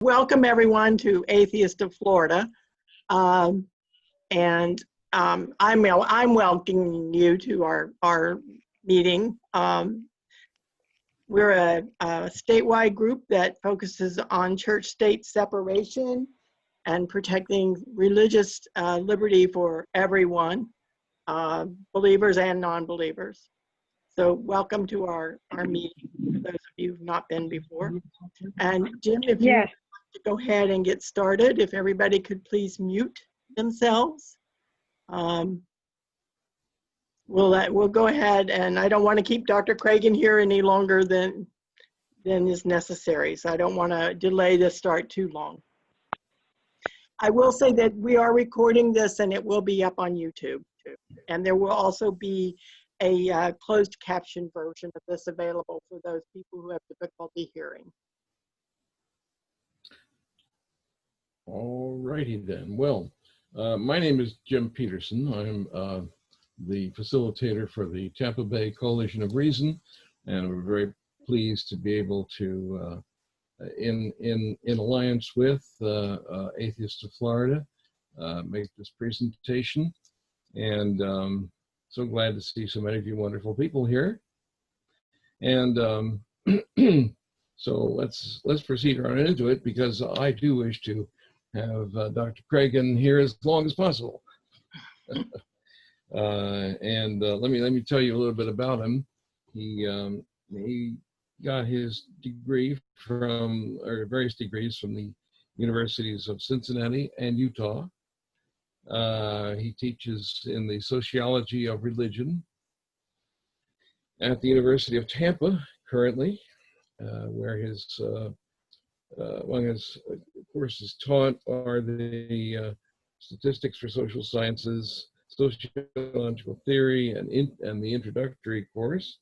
Welcome everyone to Atheists of Florida, I'm welcoming you to our meeting. We're a statewide group that focuses on church-state separation and protecting religious liberty for everyone, believers and non-believers. So welcome to our meeting, for those of you who've not been before. And Jim, if you want to go ahead and get started, if everybody could please mute themselves. We'll go ahead, and I don't want to keep Dr. Cragun here any longer than is necessary, so I don't want to delay the start too long. I will say that we are recording this and it will be up on YouTube too. And there will also be a closed caption version of this available for those people who have difficulty hearing. All righty then. Well, my name is Jim Peterson. I'm the facilitator for the Tampa Bay Coalition of Reason, and we're very pleased to be able to, in alliance with Atheists of Florida, make this presentation. And so glad to see so many of you wonderful people here. And so let's proceed right into it, because I do wish to have Dr. Cragun here as long as possible. Let me tell you a little bit about him. He got his degree from, or various degrees from the universities of Cincinnati and Utah. He teaches in the sociology of religion at the University of Tampa currently, where his among his courses taught are the statistics for social sciences, sociological theory, and the introductory course.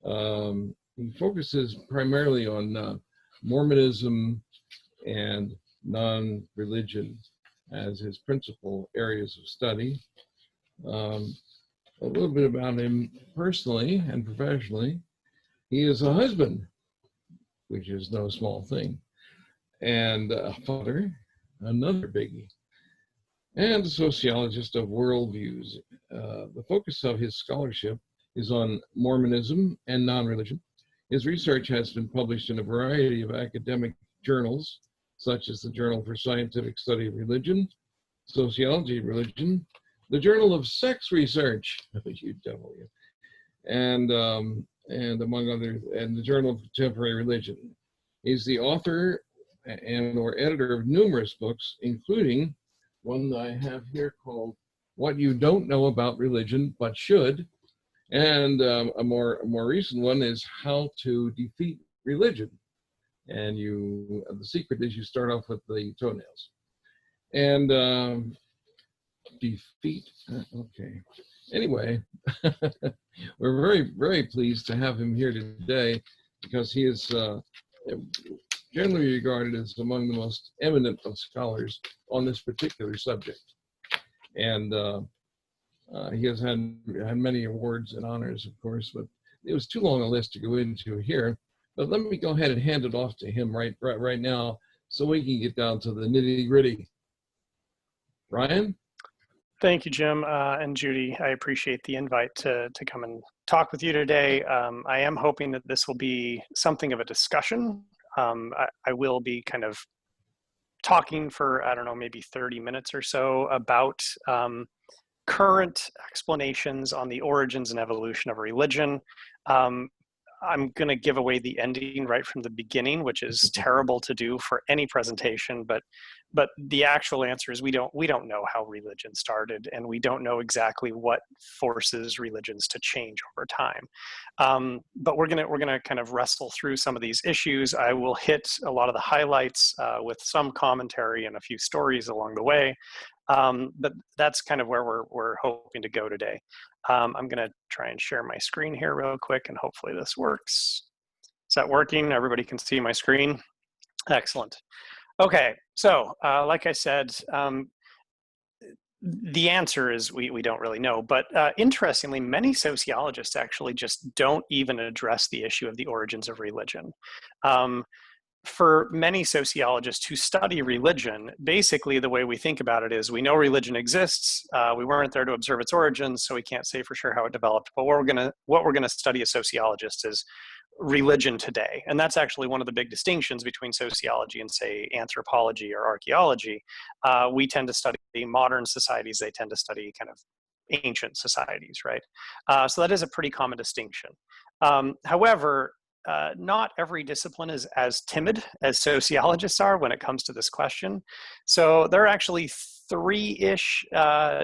He focuses primarily on Mormonism and non-religion as his principal areas of study. A little bit about him personally and professionally. He is a husband, which is no small thing, and a father, another biggie, and a sociologist of worldviews. The focus of his scholarship is on Mormonism and non-religion. His research has been published in a variety of academic journals, such as the Journal for Scientific Study of Religion, Sociology of Religion, the Journal of Sex Research, UW, and among others, and the Journal of Contemporary Religion. He's the author and/or editor of numerous books, including one that I have here called "What You Don't Know About Religion But Should," and a more recent one is "How to Defeat Religion." And the secret is you start off with the toenails. And defeat, okay. Anyway, we're very, very pleased to have him here today, because he is generally regarded as among the most eminent of scholars on this particular subject. And he has had many awards and honors, of course, but it was too long a list to go into here. But let me go ahead and hand it off to him right now, so we can get down to the nitty-gritty. Ryan? Thank you, Jim and Judy. I appreciate the invite to come and talk with you today. I am hoping that this will be something of a discussion. I will be kind of talking for, I don't know, maybe 30 minutes or so about current explanations on the origins and evolution of religion. I'm going to give away the ending right from the beginning, which is terrible to do for any presentation, but the actual answer is we don't know how religion started, and we don't know exactly what forces religions to change over time. But we're gonna kind of wrestle through some of these issues. I will hit a lot of the highlights with some commentary and a few stories along the way. But that's kind of where we're hoping to go today. I'm going to try and share my screen here real quick, and hopefully this works. Is that working? Everybody can see my screen? Excellent. Okay, so like I said, the answer is we don't really know, but interestingly, many sociologists actually just don't even address the issue of the origins of religion. for many sociologists who study religion, basically the way we think about it is we know religion exists. We weren't there to observe its origins, so we can't say for sure how it developed. But what we're gonna study as sociologists is religion today, and that's actually one of the big distinctions between sociology and, say, anthropology or archaeology. We tend to study modern societies; they tend to study kind of ancient societies, right? So that is a pretty common distinction. However, not every discipline is as timid as sociologists are when it comes to this question. So there are actually three-ish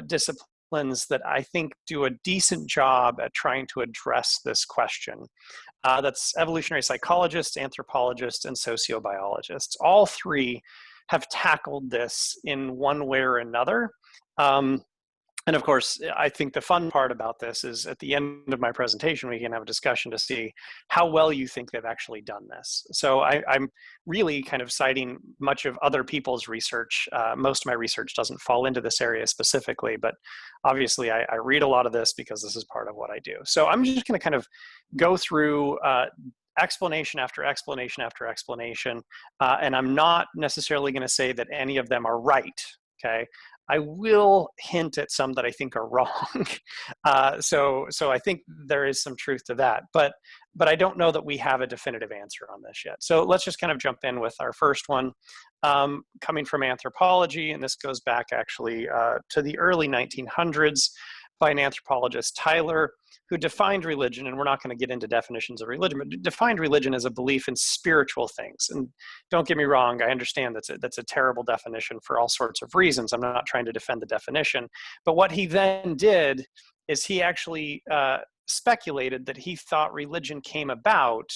disciplines that I think do a decent job at trying to address this question. That's evolutionary psychologists, anthropologists, and sociobiologists. All three have tackled this in one way or another. And of course, I think the fun part about this is at the end of my presentation, we can have a discussion to see how well you think they've actually done this. So I'm really kind of citing much of other people's research. Most of my research doesn't fall into this area specifically, but obviously I read a lot of this because this is part of what I do. So I'm just going to kind of go through explanation after explanation after explanation, and I'm not necessarily going to say that any of them are right, okay? I will hint at some that I think are wrong. So I think there is some truth to that, but I don't know that we have a definitive answer on this yet. So let's just kind of jump in with our first one, coming from anthropology, and this goes back actually to the early 1900s by an anthropologist, Tyler, who defined religion, and we're not going to get into definitions of religion, but defined religion as a belief in spiritual things. And don't get me wrong, I understand that's a terrible definition for all sorts of reasons. I'm not trying to defend the definition. But what he then did is he actually speculated that he thought religion came about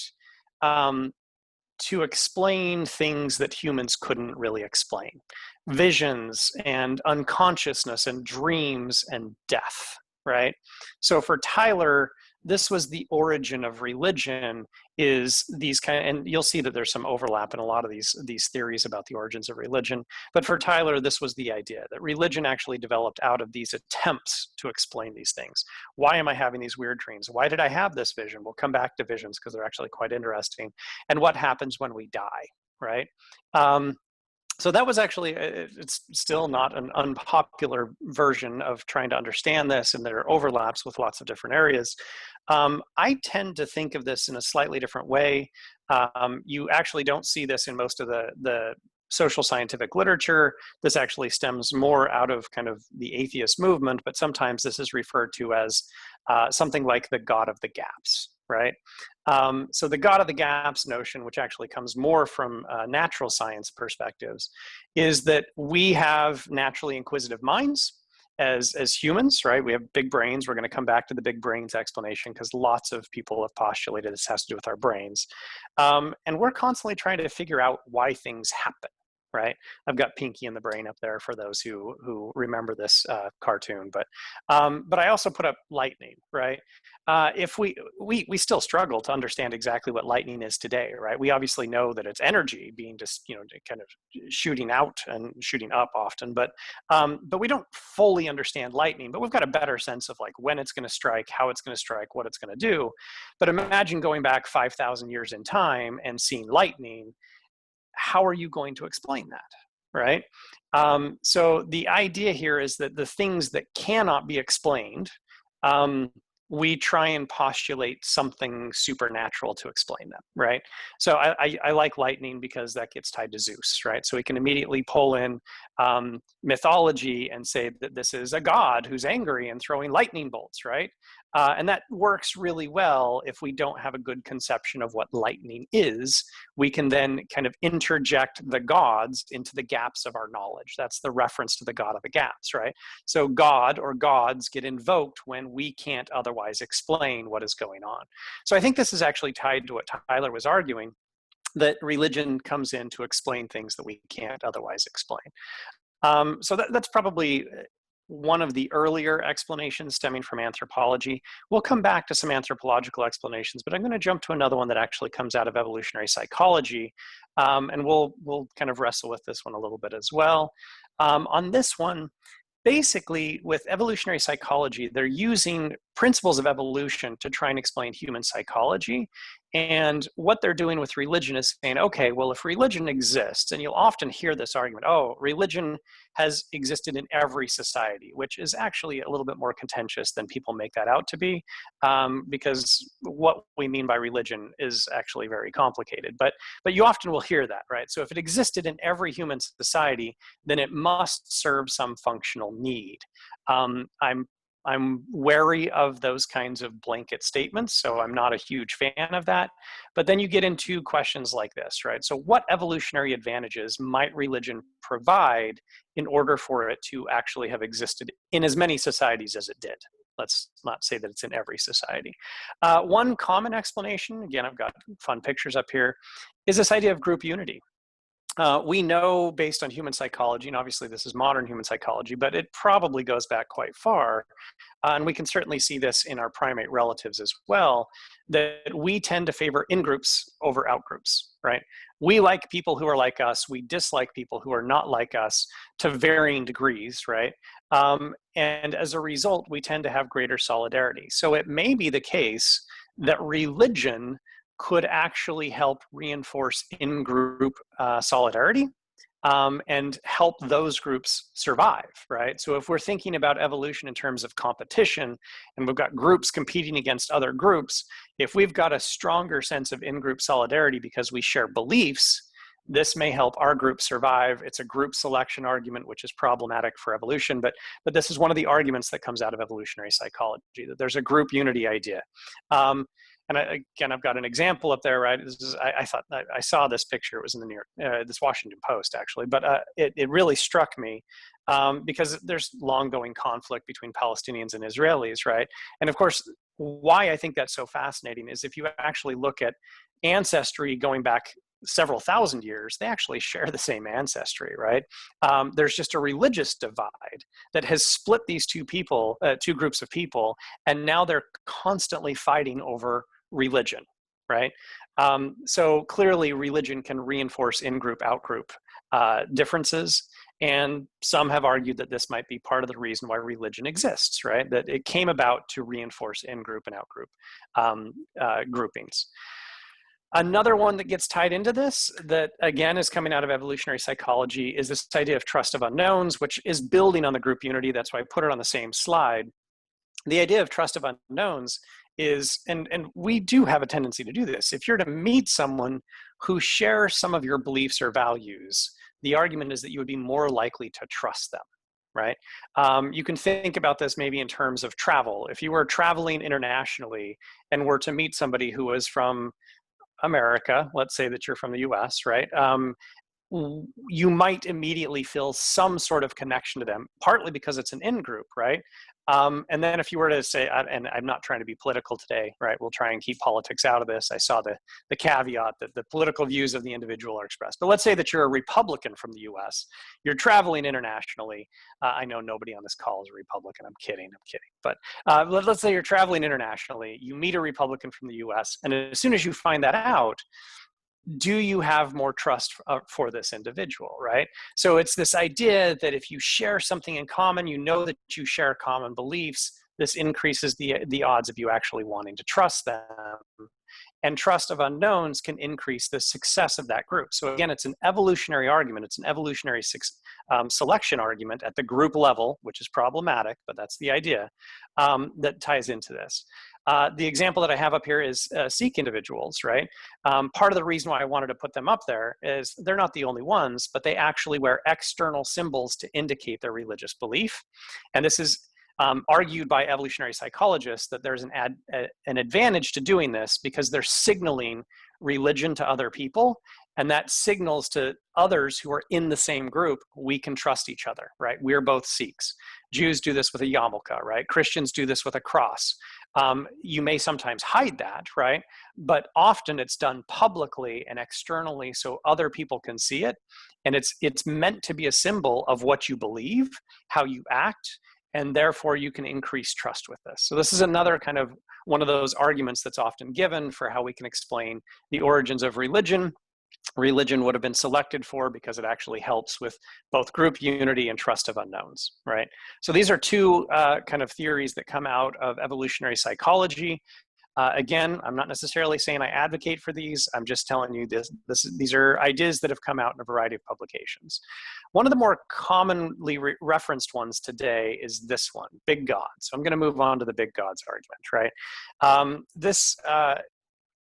to explain things that humans couldn't really explain. Visions and unconsciousness and dreams and death, right? So for Tyler, this was the origin of religion, is these and you'll see that there's some overlap in a lot of these theories about the origins of religion. But for Tyler, this was the idea that religion actually developed out of these attempts to explain these things. Why am I having these weird dreams? Why did I have this vision? We'll come back to visions because they're actually quite interesting. And what happens when we die, right? So that was actually, it's still not an unpopular version of trying to understand this, and there are overlaps with lots of different areas. I tend to think of this in a slightly different way. You actually don't see this in most of the social scientific literature. This actually stems more out of kind of the atheist movement, but sometimes this is referred to as something like the God of the gaps, right? So the God of the gaps notion, which actually comes more from natural science perspectives, is that we have naturally inquisitive minds as humans, right? We have big brains. We're going to come back to the big brains explanation because lots of people have postulated this has to do with our brains. And we're constantly trying to figure out why things happen, right? I've got Pinky in the Brain up there for those who remember this cartoon, but I also put up lightning, right? If we still struggle to understand exactly what lightning is today, right? We obviously know that it's energy being just, kind of shooting out and shooting up often, but we don't fully understand lightning, but we've got a better sense of like when it's going to strike, how it's going to strike, what it's going to do. But imagine going back 5,000 years in time and seeing lightning. How are you going to explain that, right? So the idea here is that the things that cannot be explained, we try and postulate something supernatural to explain them, right? So I like lightning because that gets tied to Zeus, right? So we can immediately pull in mythology and say that this is a god who's angry and throwing lightning bolts, right? And that works really well if we don't have a good conception of what lightning is. We can then kind of interject the gods into the gaps of our knowledge. That's the reference to the God of the gaps, right? So God or gods get invoked when we can't otherwise explain what is going on. So I think this is actually tied to what Tyler was arguing, that religion comes in to explain things that we can't otherwise explain. So that's probably one of the earlier explanations stemming from anthropology. We'll come back to some anthropological explanations, but I'm going to jump to another one that actually comes out of evolutionary psychology, and we'll kind of wrestle with this one a little bit as well. On this one, basically with evolutionary psychology, they're using principles of evolution to try and explain human psychology. And what they're doing with religion is saying, okay, well, if religion exists, and you'll often hear this argument, oh, religion has existed in every society, which is actually a little bit more contentious than people make that out to be, because what we mean by religion is actually very complicated. But you often will hear that, right? So if it existed in every human society, then it must serve some functional need. I'm wary of those kinds of blanket statements, so I'm not a huge fan of that. But then you get into questions like this, right? So what evolutionary advantages might religion provide in order for it to actually have existed in as many societies as it did? Let's not say that it's in every society. One common explanation, again, I've got fun pictures up here, is this idea of group unity. We know based on human psychology, and obviously this is modern human psychology, but it probably goes back quite far, and we can certainly see this in our primate relatives as well, that we tend to favor in-groups over out-groups, right? We like people who are like us, we dislike people who are not like us to varying degrees, right? And as a result, we tend to have greater solidarity. So it may be the case that religion could actually help reinforce in-group solidarity and help those groups survive, right? So if we're thinking about evolution in terms of competition, and we've got groups competing against other groups, if we've got a stronger sense of in-group solidarity because we share beliefs, this may help our group survive. It's a group selection argument, which is problematic for evolution, but this is one of the arguments that comes out of evolutionary psychology, that there's a group unity idea. And again, I've got an example up there, right? I thought I saw this picture. It was in the New York, this Washington Post, actually. But it really struck me because there's long-going conflict between Palestinians and Israelis, right? And of course, why I think that's so fascinating is if you actually look at ancestry going back several thousand years, they actually share the same ancestry, right? There's just a religious divide that has split these two groups of people, and now they're constantly fighting over religion, right? So clearly religion can reinforce in-group, out-group differences, and some have argued that this might be part of the reason why religion exists, right? That it came about to reinforce in-group and out-group groupings. Another one that gets tied into this that, again, is coming out of evolutionary psychology is this idea of trust of unknowns, which is building on the group unity. That's why I put it on the same slide. The idea of trust of unknowns is, and we do have a tendency to do this, if you're to meet someone who shares some of your beliefs or values, the argument is that you would be more likely to trust them, right? You can think about this maybe in terms of travel. If you were traveling internationally and were to meet somebody who was from America, let's say that you're from the US, right? You might immediately feel some sort of connection to them, partly because it's an in-group, right? And then if you were to say, and I'm not trying to be political today, right? We'll try and keep politics out of this. I saw the caveat that the political views of the individual are expressed. But let's say that you're a Republican from the US, you're traveling internationally. I know nobody on this call is a Republican, I'm kidding. But let's say you're traveling internationally, you meet a Republican from the US, and as soon as you find that out, do you have more trust for this individual, right? So it's this idea that if you share something in common, you know that you share common beliefs, this increases the odds of you actually wanting to trust them. And trust of unknowns can increase the success of that group. So again, it's an evolutionary argument. It's an evolutionary selection argument at the group level, which is problematic, but that's the idea that ties into this. The example that I have up here is Sikh individuals, right? Part of the reason why I wanted to put them up there is they're not the only ones, but they actually wear external symbols to indicate their religious belief. And this is argued by evolutionary psychologists that there's an advantage to doing this because they're signaling religion to other people, and that signals to others who are in the same group, we can trust each other, right? We're both Sikhs. Jews do this with a yarmulke, right? Christians do this with a cross. You may sometimes hide that, right? But often it's done publicly and externally so other people can see it. And it's meant to be a symbol of what you believe, how you act, and therefore you can increase trust with this. So this is another kind of one of those arguments that's often given for how we can explain the origins of religion. Religion would have been selected for because it actually helps with both group unity and trust of unknowns, right? So these are two kind of theories that come out of evolutionary psychology. Again, I'm not necessarily saying I advocate for these. I'm just telling you these are ideas that have come out in a variety of publications. One of the more commonly referenced ones today is this one, big gods. So I'm going to move on to the big gods argument, right? This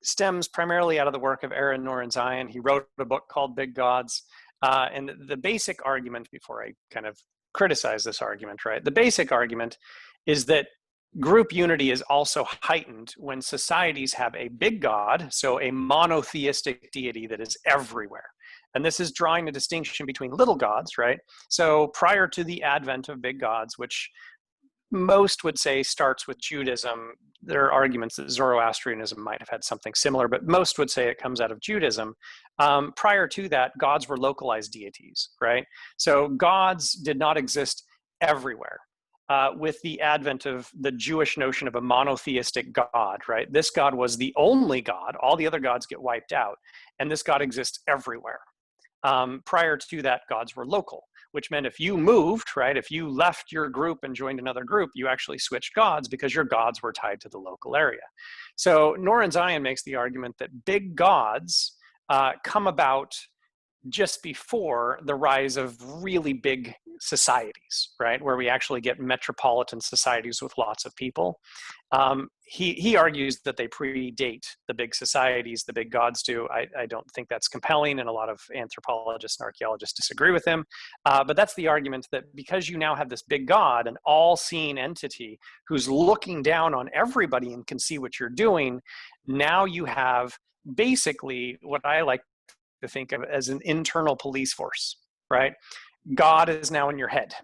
stems primarily out of the work of Aaron Norenzayan. He wrote a book called Big Gods. And the basic argument, before I kind of criticize this argument, right? The basic argument is that group unity is also heightened when societies have a big God, so a monotheistic deity that is everywhere. And this is drawing a distinction between little gods, right? So prior to the advent of big gods, which most would say starts with Judaism. There are arguments that Zoroastrianism might have had something similar, but most would say it comes out of Judaism. Prior to that, gods were localized deities, right? So gods did not exist everywhere. With the advent of the Jewish notion of a monotheistic God, right? This God was the only God. All the other gods get wiped out, and this God exists everywhere. Prior to that, gods were local, which meant if you moved, right, if you left your group and joined another group, you actually switched gods because your gods were tied to the local area. So Norenzayan makes the argument that big gods come about just before the rise of really big societies, right, where we actually get metropolitan societies with lots of people. He argues that they predate the big societies, the big gods do. I don't think that's compelling, and a lot of anthropologists and archaeologists disagree with him. But that's the argument, that because you now have this big God, an all-seeing entity who's looking down on everybody and can see what you're doing, now you have basically what I like to think of as an internal police force, right? God is now in your head.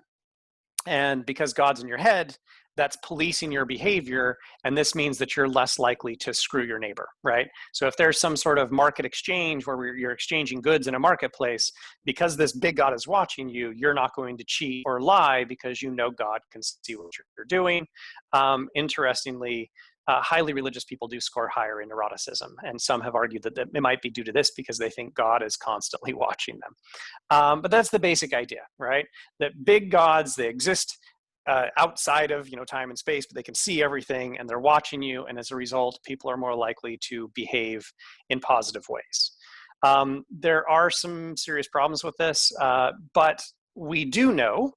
And because God's in your head, that's policing your behavior. And this means that you're less likely to screw your neighbor, right? So if there's some sort of market exchange where you're exchanging goods in a marketplace, because this big God is watching you, you're not going to cheat or lie because you know God can see what you're doing. Interestingly, highly religious people do score higher in neuroticism. And some have argued that it might be due to this because they think God is constantly watching them. But that's the basic idea, right? That big gods, they exist outside of time and space, but they can see everything and they're watching you. And as a result, people are more likely to behave in positive ways. There are some serious problems with this, but we do know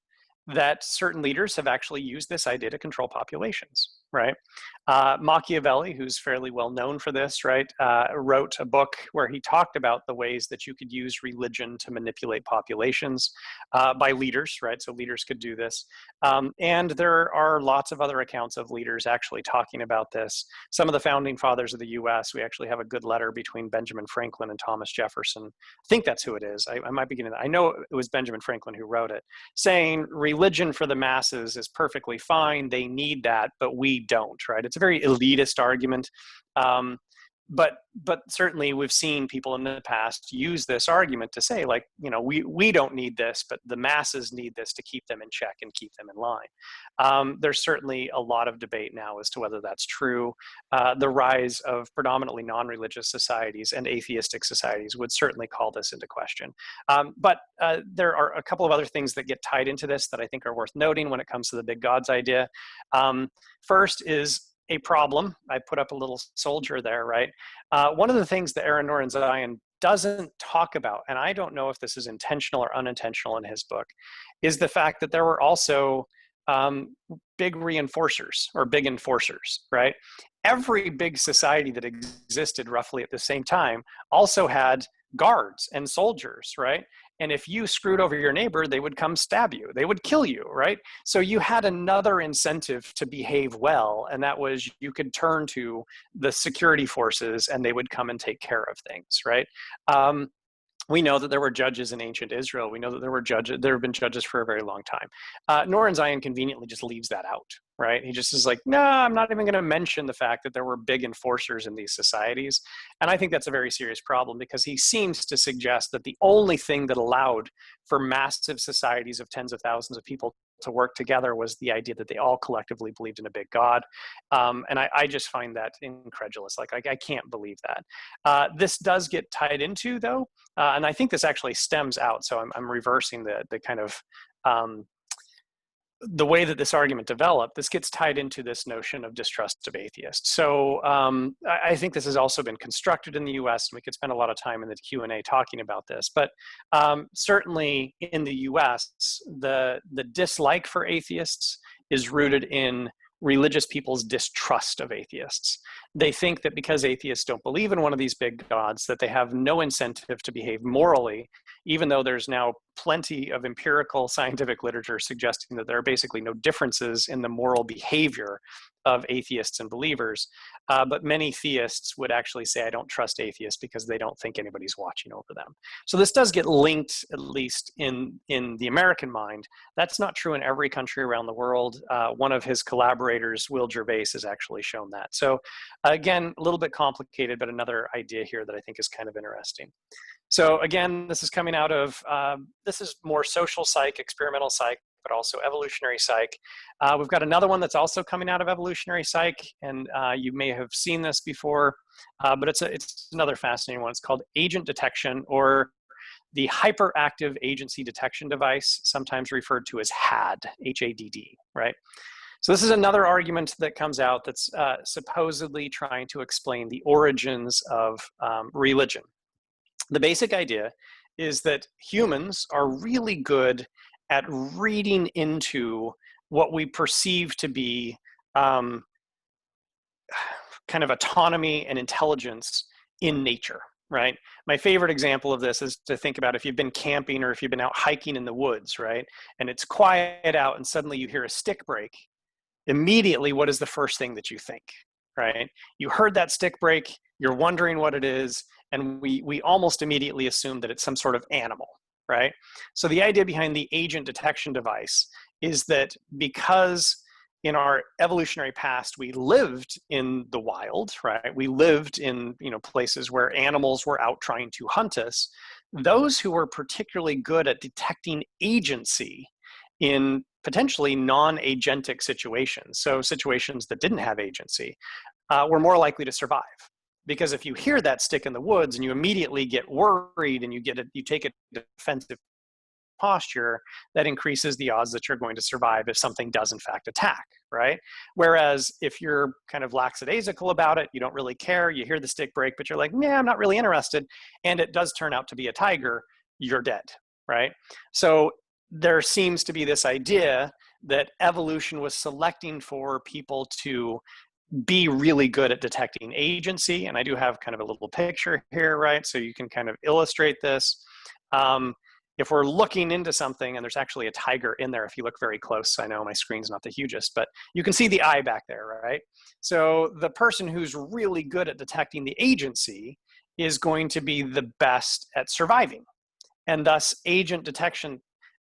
that certain leaders have actually used this idea to control populations, right? Machiavelli, who's fairly well known for this, right, wrote a book where he talked about the ways that you could use religion to manipulate populations by leaders, right? So leaders could do this. And there are lots of other accounts of leaders actually talking about this. Some of the founding fathers of the US, we actually have a good letter between Benjamin Franklin and Thomas Jefferson. I think that's who it is. I might be getting that. I know it was Benjamin Franklin who wrote it, saying religion for the masses is perfectly fine. They need that, but we don't, right? It's a very elitist argument. But certainly we've seen people in the past use this argument to say, like, we don't need this, but the masses need this to keep them in check and keep them in line. There's certainly a lot of debate now as to whether that's true. The rise of predominantly non-religious societies and atheistic societies would certainly call this into question. But there are a couple of other things that get tied into this that I think are worth noting when it comes to the big gods idea. First is a problem. I put up a little soldier there, right? One of the things that Aaron Norenzayan doesn't talk about, and I don't know if this is intentional or unintentional in his book, is the fact that there were also big reinforcers or big enforcers, right? Every big society that existed roughly at the same time also had guards and soldiers, right? And if you screwed over your neighbor, they would come stab you. They would kill you, right? So you had another incentive to behave well, and that was you could turn to the security forces and they would come and take care of things, right? We know that there were judges in ancient Israel. We know that there have been judges for a very long time. Norenzayan conveniently just leaves that out, right? He just is like, no, I'm not even going to mention the fact that there were big enforcers in these societies. And I think that's a very serious problem because he seems to suggest that the only thing that allowed for massive societies of tens of thousands of people to work together was the idea that they all collectively believed in a big God. And I just find that incredulous. Like I can't believe that. This does get tied into, though, and I think this actually stems out. So I'm reversing the kind of the way that this argument developed, this gets tied into this notion of distrust of atheists. So I think this has also been constructed in the US, and we could spend a lot of time in the Q&A talking about this. But certainly in the US, the dislike for atheists is rooted in religious people's distrust of atheists. They think that because atheists don't believe in one of these big gods, that they have no incentive to behave morally, even though there's now plenty of empirical scientific literature suggesting that there are basically no differences in the moral behavior of atheists and believers. But many theists would actually say, I don't trust atheists because they don't think anybody's watching over them. So this does get linked, at least in the American mind. That's not true in every country around the world. One of his collaborators, Will Gervais, has actually shown that. So again, a little bit complicated, but another idea here that I think is kind of interesting. So again, this is coming out of, this is more social psych, experimental psych, but also evolutionary psych. We've got another one that's also coming out of evolutionary psych, and you may have seen this before, but it's another fascinating one. It's called agent detection, or the hyperactive agency detection device, sometimes referred to as HADD, H-A-D-D, right? So this is another argument that comes out that's supposedly trying to explain the origins of religion. The basic idea is that humans are really good at reading into what we perceive to be kind of autonomy and intelligence in nature, right? My favorite example of this is to think about if you've been camping or if you've been out hiking in the woods, right? And it's quiet out and suddenly you hear a stick break. Immediately, what is the first thing that you think, right? You heard that stick break, you're wondering what it is, and we almost immediately assume that it's some sort of animal, right? So the idea behind the agent detection device is that because in our evolutionary past, we lived in the wild, right? We lived in places where animals were out trying to hunt us. Those who were particularly good at detecting agency in potentially non-agentic situations, so situations that didn't have agency, were more likely to survive. Because if you hear that stick in the woods and you immediately get worried and you take a defensive posture, that increases the odds that you're going to survive if something does in fact attack, right? Whereas if you're kind of lackadaisical about it, you don't really care, you hear the stick break, but you're like, yeah, I'm not really interested, and it does turn out to be a tiger, you're dead, right? So there seems to be this idea that evolution was selecting for people to be really good at detecting agency. And I do have kind of a little picture here, right? So you can kind of illustrate this. If we're looking into something, and there's actually a tiger in there if you look very close. I know my screen's not the hugest, but you can see the eye back there, right? So the person who's really good at detecting the agency is going to be the best at surviving. And thus agent detection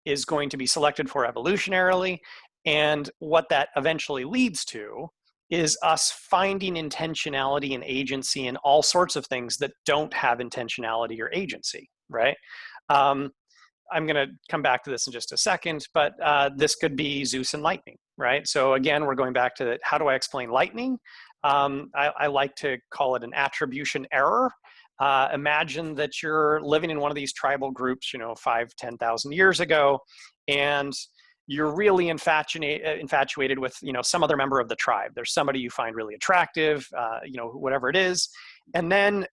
is going to be selected for evolutionarily. And what that eventually leads to is us finding intentionality and agency in all sorts of things that don't have intentionality or agency, right? I'm going to come back to this in just a second, but this could be Zeus and lightning, right? So again, we're going back to how do I explain lightning? I like to call it an attribution error. Imagine that you're living in one of these tribal groups, 5,000, 10,000 years ago, and you're really infatuated with, some other member of the tribe. There's somebody you find really attractive, whatever it is. And then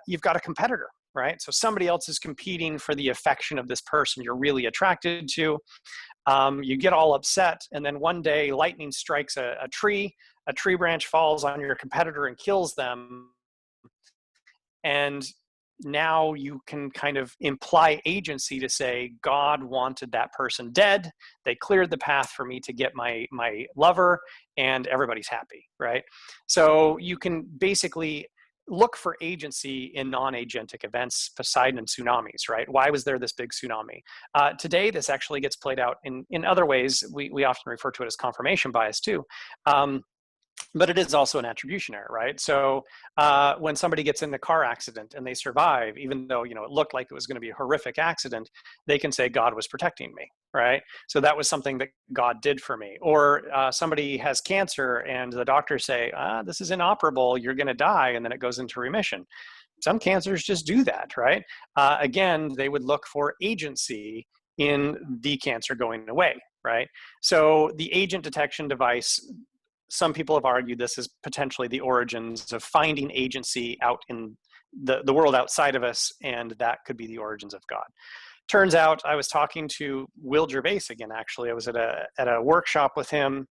you've got a competitor, right? So somebody else is competing for the affection of this person you're really attracted to. You get all upset, and then one day lightning strikes a tree branch falls on your competitor and kills them. And now you can kind of imply agency to say, God wanted that person dead. They cleared the path for me to get my lover, and everybody's happy, right? So you can basically look for agency in non-agentic events, Poseidon and tsunamis, right? Why was there this big tsunami? Today, this actually gets played out in other ways. We often refer to it as confirmation bias too. But it is also an attribution error, right? So when somebody gets in a car accident and they survive, even though it looked like it was going to be a horrific accident, they can say God was protecting me, right? So that was something that God did for me. Or somebody has cancer and the doctors say, this is inoperable, you're going to die, and then it goes into remission. Some cancers just do that, right? Again, they would look for agency in the cancer going away. right? So the agent detection device, some people have argued this is potentially the origins of finding agency out in the world outside of us, and that could be the origins of God. Turns out I was talking to Will Gervais again, actually. I was at a workshop with him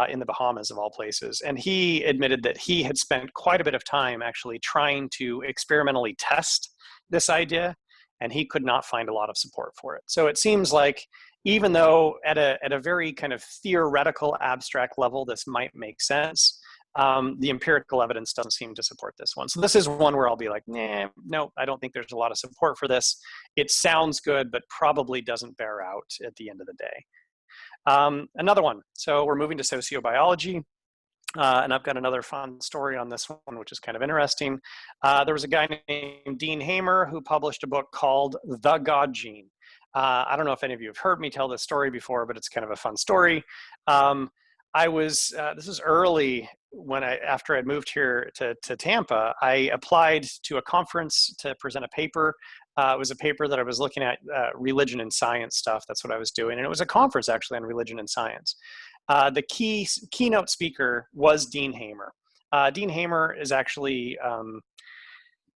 in the Bahamas, of all places, and he admitted that he had spent quite a bit of time actually trying to experimentally test this idea, and he could not find a lot of support for it. So it seems like, even though at a very kind of theoretical, abstract level, this might make sense, the empirical evidence doesn't seem to support this one. So this is one where I'll be like, nah, no, I don't think there's a lot of support for this. It sounds good, but probably doesn't bear out at the end of the day. Another one. So we're moving to sociobiology. And I've got another fun story on this one, which is kind of interesting. There was a guy named Dean Hamer who published a book called The God Gene. I don't know if any of you have heard me tell this story before, but it's kind of a fun story. This was early when after I'd moved here to Tampa, I applied to a conference to present a paper. It was a paper that I was looking at religion and science stuff. That's what I was doing. And it was a conference actually on religion and science. The keynote speaker was Dean Hamer. Dean Hamer is actually,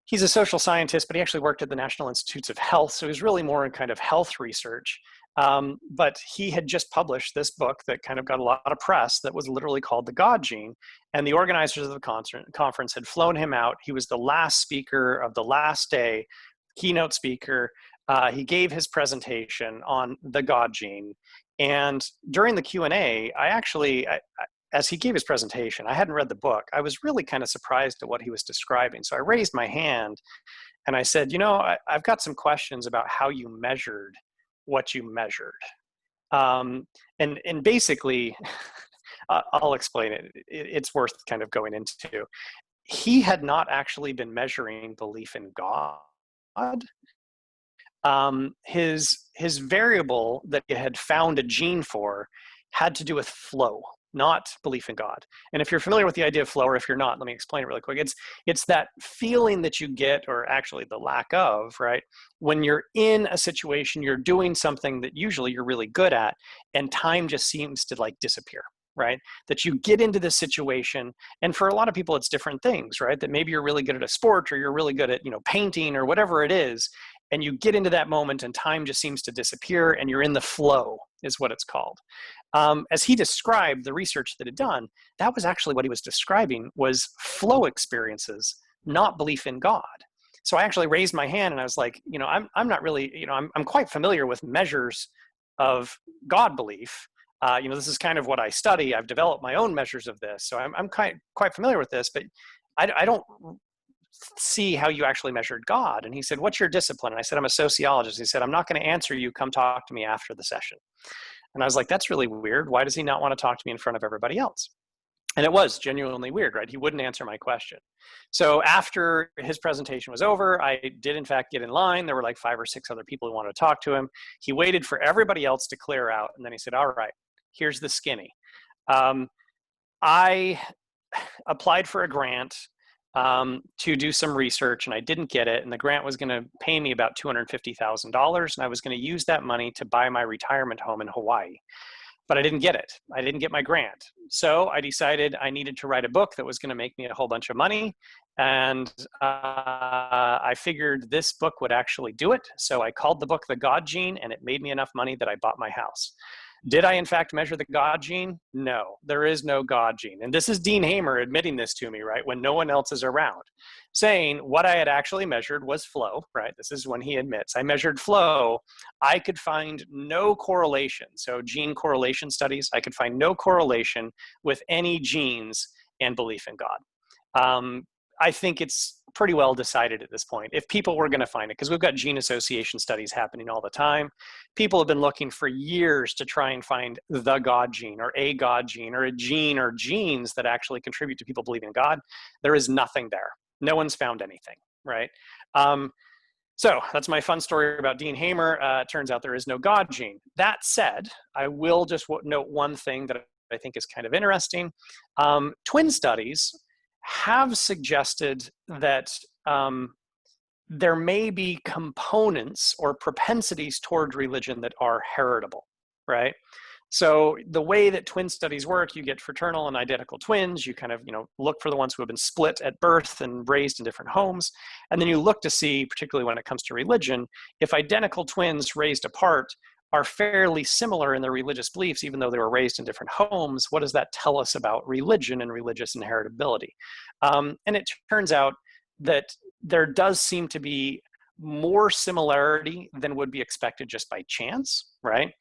he's a social scientist, but he actually worked at the National Institutes of Health. So he's really more in kind of health research. But he had just published this book that kind of got a lot of press that was literally called The God Gene. And the organizers of the conference had flown him out. He was the last speaker of the last day, keynote speaker. He gave his presentation on The God Gene. And during the Q&A, as he gave his presentation, I hadn't read the book. I was really kind of surprised at what he was describing. So I raised my hand and I said, I've got some questions about how you measured what you measured. And basically, I'll explain it. It's worth kind of going into. He had not actually been measuring belief in God. His variable that it had found a gene for had to do with flow, not belief in God. And if you're familiar with the idea of flow, or if you're not, let me explain it really quick. It's that feeling that you get, or actually the lack of, right? When you're in a situation, you're doing something that usually you're really good at, and time just seems to like disappear, right? That you get into this situation, and for a lot of people, it's different things, right? That maybe you're really good at a sport, or you're really good at, painting, or whatever it is, and you get into that moment and time just seems to disappear and you're in the flow is what it's called. As he described the research that he'd done, that was actually what he was describing was flow experiences, not belief in God. So I actually raised my hand and I was like, I'm not really, I'm quite familiar with measures of God belief. This is kind of what I study. I've developed my own measures of this. So I'm quite familiar with this, but I don't see how you actually measured God. And he said, what's your discipline? And I said, I'm a sociologist. He said, I'm not going to answer you. Come talk to me after the session. And I was like, that's really weird. Why does he not want to talk to me in front of everybody else? And it was genuinely weird, right? He wouldn't answer my question. So after his presentation was over, I did in fact get in line. There were like 5 or 6 other people who wanted to talk to him. He waited for everybody else to clear out. And then he said, all right, here's the skinny. I applied for a grant to do some research, and I didn't get it. And the grant was going to pay me about $250,000, and I was going to use that money to buy my retirement home in Hawaii. But I didn't get it. I didn't get my grant. So I decided I needed to write a book that was going to make me a whole bunch of money. And I figured this book would actually do it. So I called the book The God Gene, and it made me enough money that I bought my house. Did I, in fact, measure the God gene? No, there is no God gene. And this is Dean Hamer admitting this to me, right, when no one else is around, saying what I had actually measured was flow, right? This is when he admits, I measured flow. I could find no correlation. So gene correlation studies, I could find no correlation with any genes and belief in God. I think it's pretty well decided at this point. If people were going to find it, because we've got gene association studies happening all the time, people have been looking for years to try and find the God gene or a God gene or a gene or genes that actually contribute to people believing in God. There is nothing there. No one's found anything, right? So that's my fun story about Dean Hamer. It turns out there is no God gene. That said, I will just note one thing that I think is kind of interesting. Twin studies have suggested that there may be components or propensities toward religion that are heritable, right? So the way that twin studies work, you get fraternal and identical twins. You kind of, look for the ones who have been split at birth and raised in different homes. And then you look to see, particularly when it comes to religion, if identical twins raised apart are fairly similar in their religious beliefs, even though they were raised in different homes, what does that tell us about religion and religious inheritability? And it turns out that there does seem to be more similarity than would be expected just by chance, right?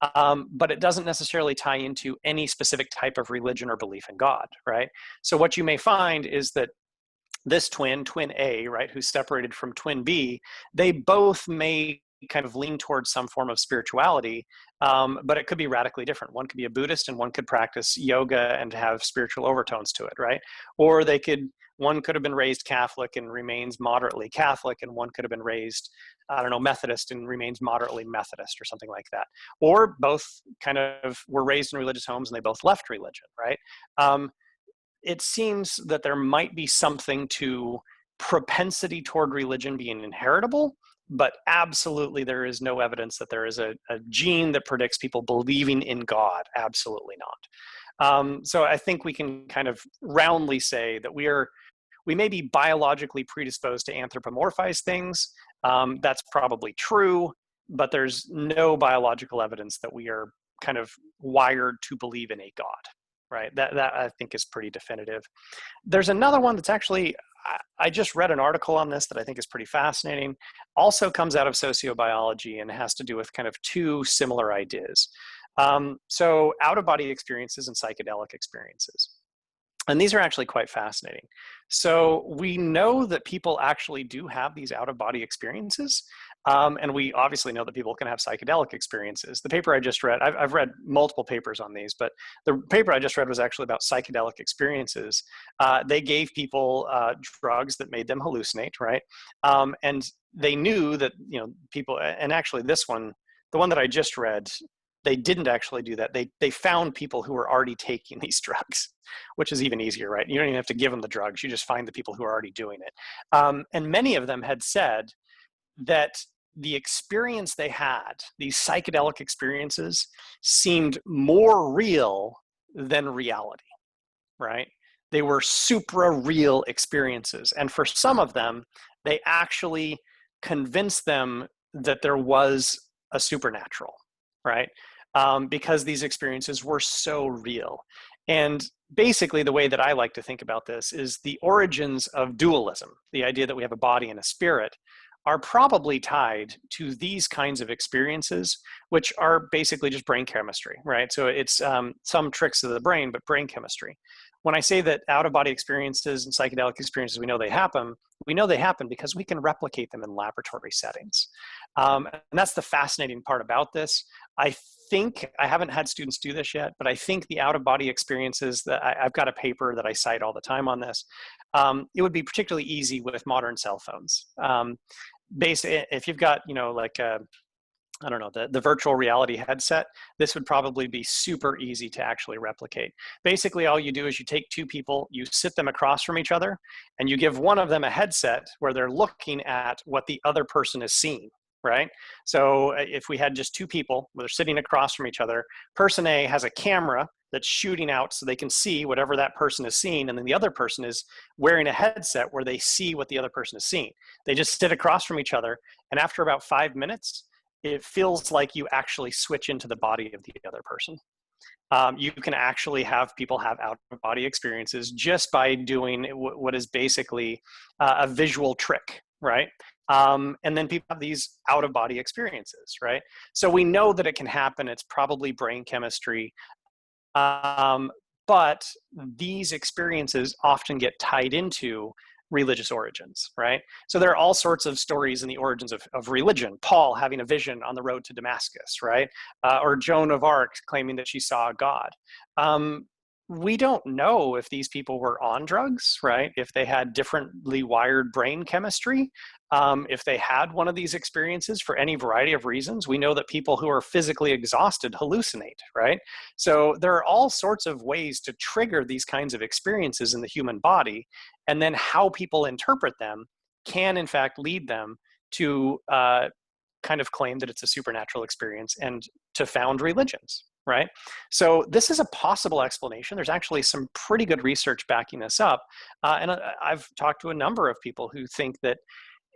But it doesn't necessarily tie into any specific type of religion or belief in God, right? So what you may find is that this twin A, right, who's separated from twin B, they both may kind of lean towards some form of spirituality, but it could be radically different. One could be a Buddhist and one could practice yoga and have spiritual overtones to it, right? Or one could have been raised Catholic and remains moderately Catholic, and one could have been raised, Methodist and remains moderately Methodist or something like that. Or both kind of were raised in religious homes and they both left religion, right? It seems that there might be something to propensity toward religion being inheritable, but absolutely there is no evidence that there is a gene that predicts people believing in God. Absolutely not. So I think we can kind of roundly say that we may be biologically predisposed to anthropomorphize things. That's probably true, but there's no biological evidence that we are kind of wired to believe in a God, right? That I think is pretty definitive. There's another one that's actually, I just read an article on this that I think is pretty fascinating. Also comes out of sociobiology and has to do with kind of two similar ideas. So out-of-body experiences and psychedelic experiences. And these are actually quite fascinating. So we know that people actually do have these out-of-body experiences. And we obviously know that people can have psychedelic experiences. The paper I just read, I've read multiple papers on these, but the paper I just read was actually about psychedelic experiences. They gave people drugs that made them hallucinate, right? And they knew that, people, and actually this one, the one that I just read, they didn't actually do that. They found people who were already taking these drugs, which is even easier, right? You don't even have to give them the drugs. You just find the people who are already doing it. And many of them had said that the experience they had, these psychedelic experiences, seemed more real than reality, right? They were supra-real experiences. And for some of them, they actually convinced them that there was a supernatural, right? Because these experiences were so real. And basically the way that I like to think about this is the origins of dualism, the idea that we have a body and a spirit, are probably tied to these kinds of experiences, which are basically just brain chemistry, right? So it's some tricks of the brain, but brain chemistry. When I say that out-of-body experiences and psychedelic experiences, we know they happen because we can replicate them in laboratory settings. And that's the fascinating part about this. I haven't had students do this yet, but I think the out-of-body experiences that I've got a paper that I cite all the time on this. It would be particularly easy with modern cell phones. If you've got, the virtual reality headset, this would probably be super easy to actually replicate. Basically, all you do is you take two people, you sit them across from each other, and you give one of them a headset where they're looking at what the other person is seeing, right? So if we had just two people, they're sitting across from each other, person A has a camera that's shooting out so they can see whatever that person is seeing, and then the other person is wearing a headset where they see what the other person is seeing. They just sit across from each other, and after about 5 minutes, it feels like you actually switch into the body of the other person. You can actually have people have out-of-body experiences just by doing what is basically a visual trick, right? And then people have these out-of-body experiences, right? So we know that it can happen. It's probably brain chemistry. But these experiences often get tied into religious origins, right? So there are all sorts of stories in the origins of religion. Paul having a vision on the road to Damascus, right? Or Joan of Arc claiming that she saw God. We don't know if these people were on drugs, right? If they had differently wired brain chemistry, if they had one of these experiences for any variety of reasons. We know that people who are physically exhausted hallucinate, right? So there are all sorts of ways to trigger these kinds of experiences in the human body, and then how people interpret them can in fact lead them to kind of claim that it's a supernatural experience and to found religions, right? So this is a possible explanation. There's actually some pretty good research backing this up. And I've talked to a number of people who think that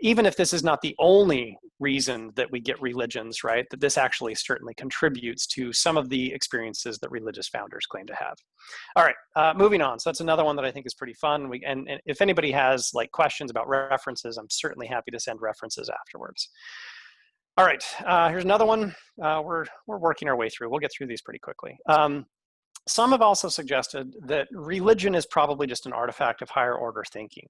even if this is not the only reason that we get religions, right, that this actually certainly contributes to some of the experiences that religious founders claim to have. All right, moving on. So that's another one that I think is pretty fun. And if anybody has like questions about references, I'm certainly happy to send references afterwards. All right, here's another one. We're working our way through. We'll get through these pretty quickly. Some have also suggested that religion is probably just an artifact of higher order thinking.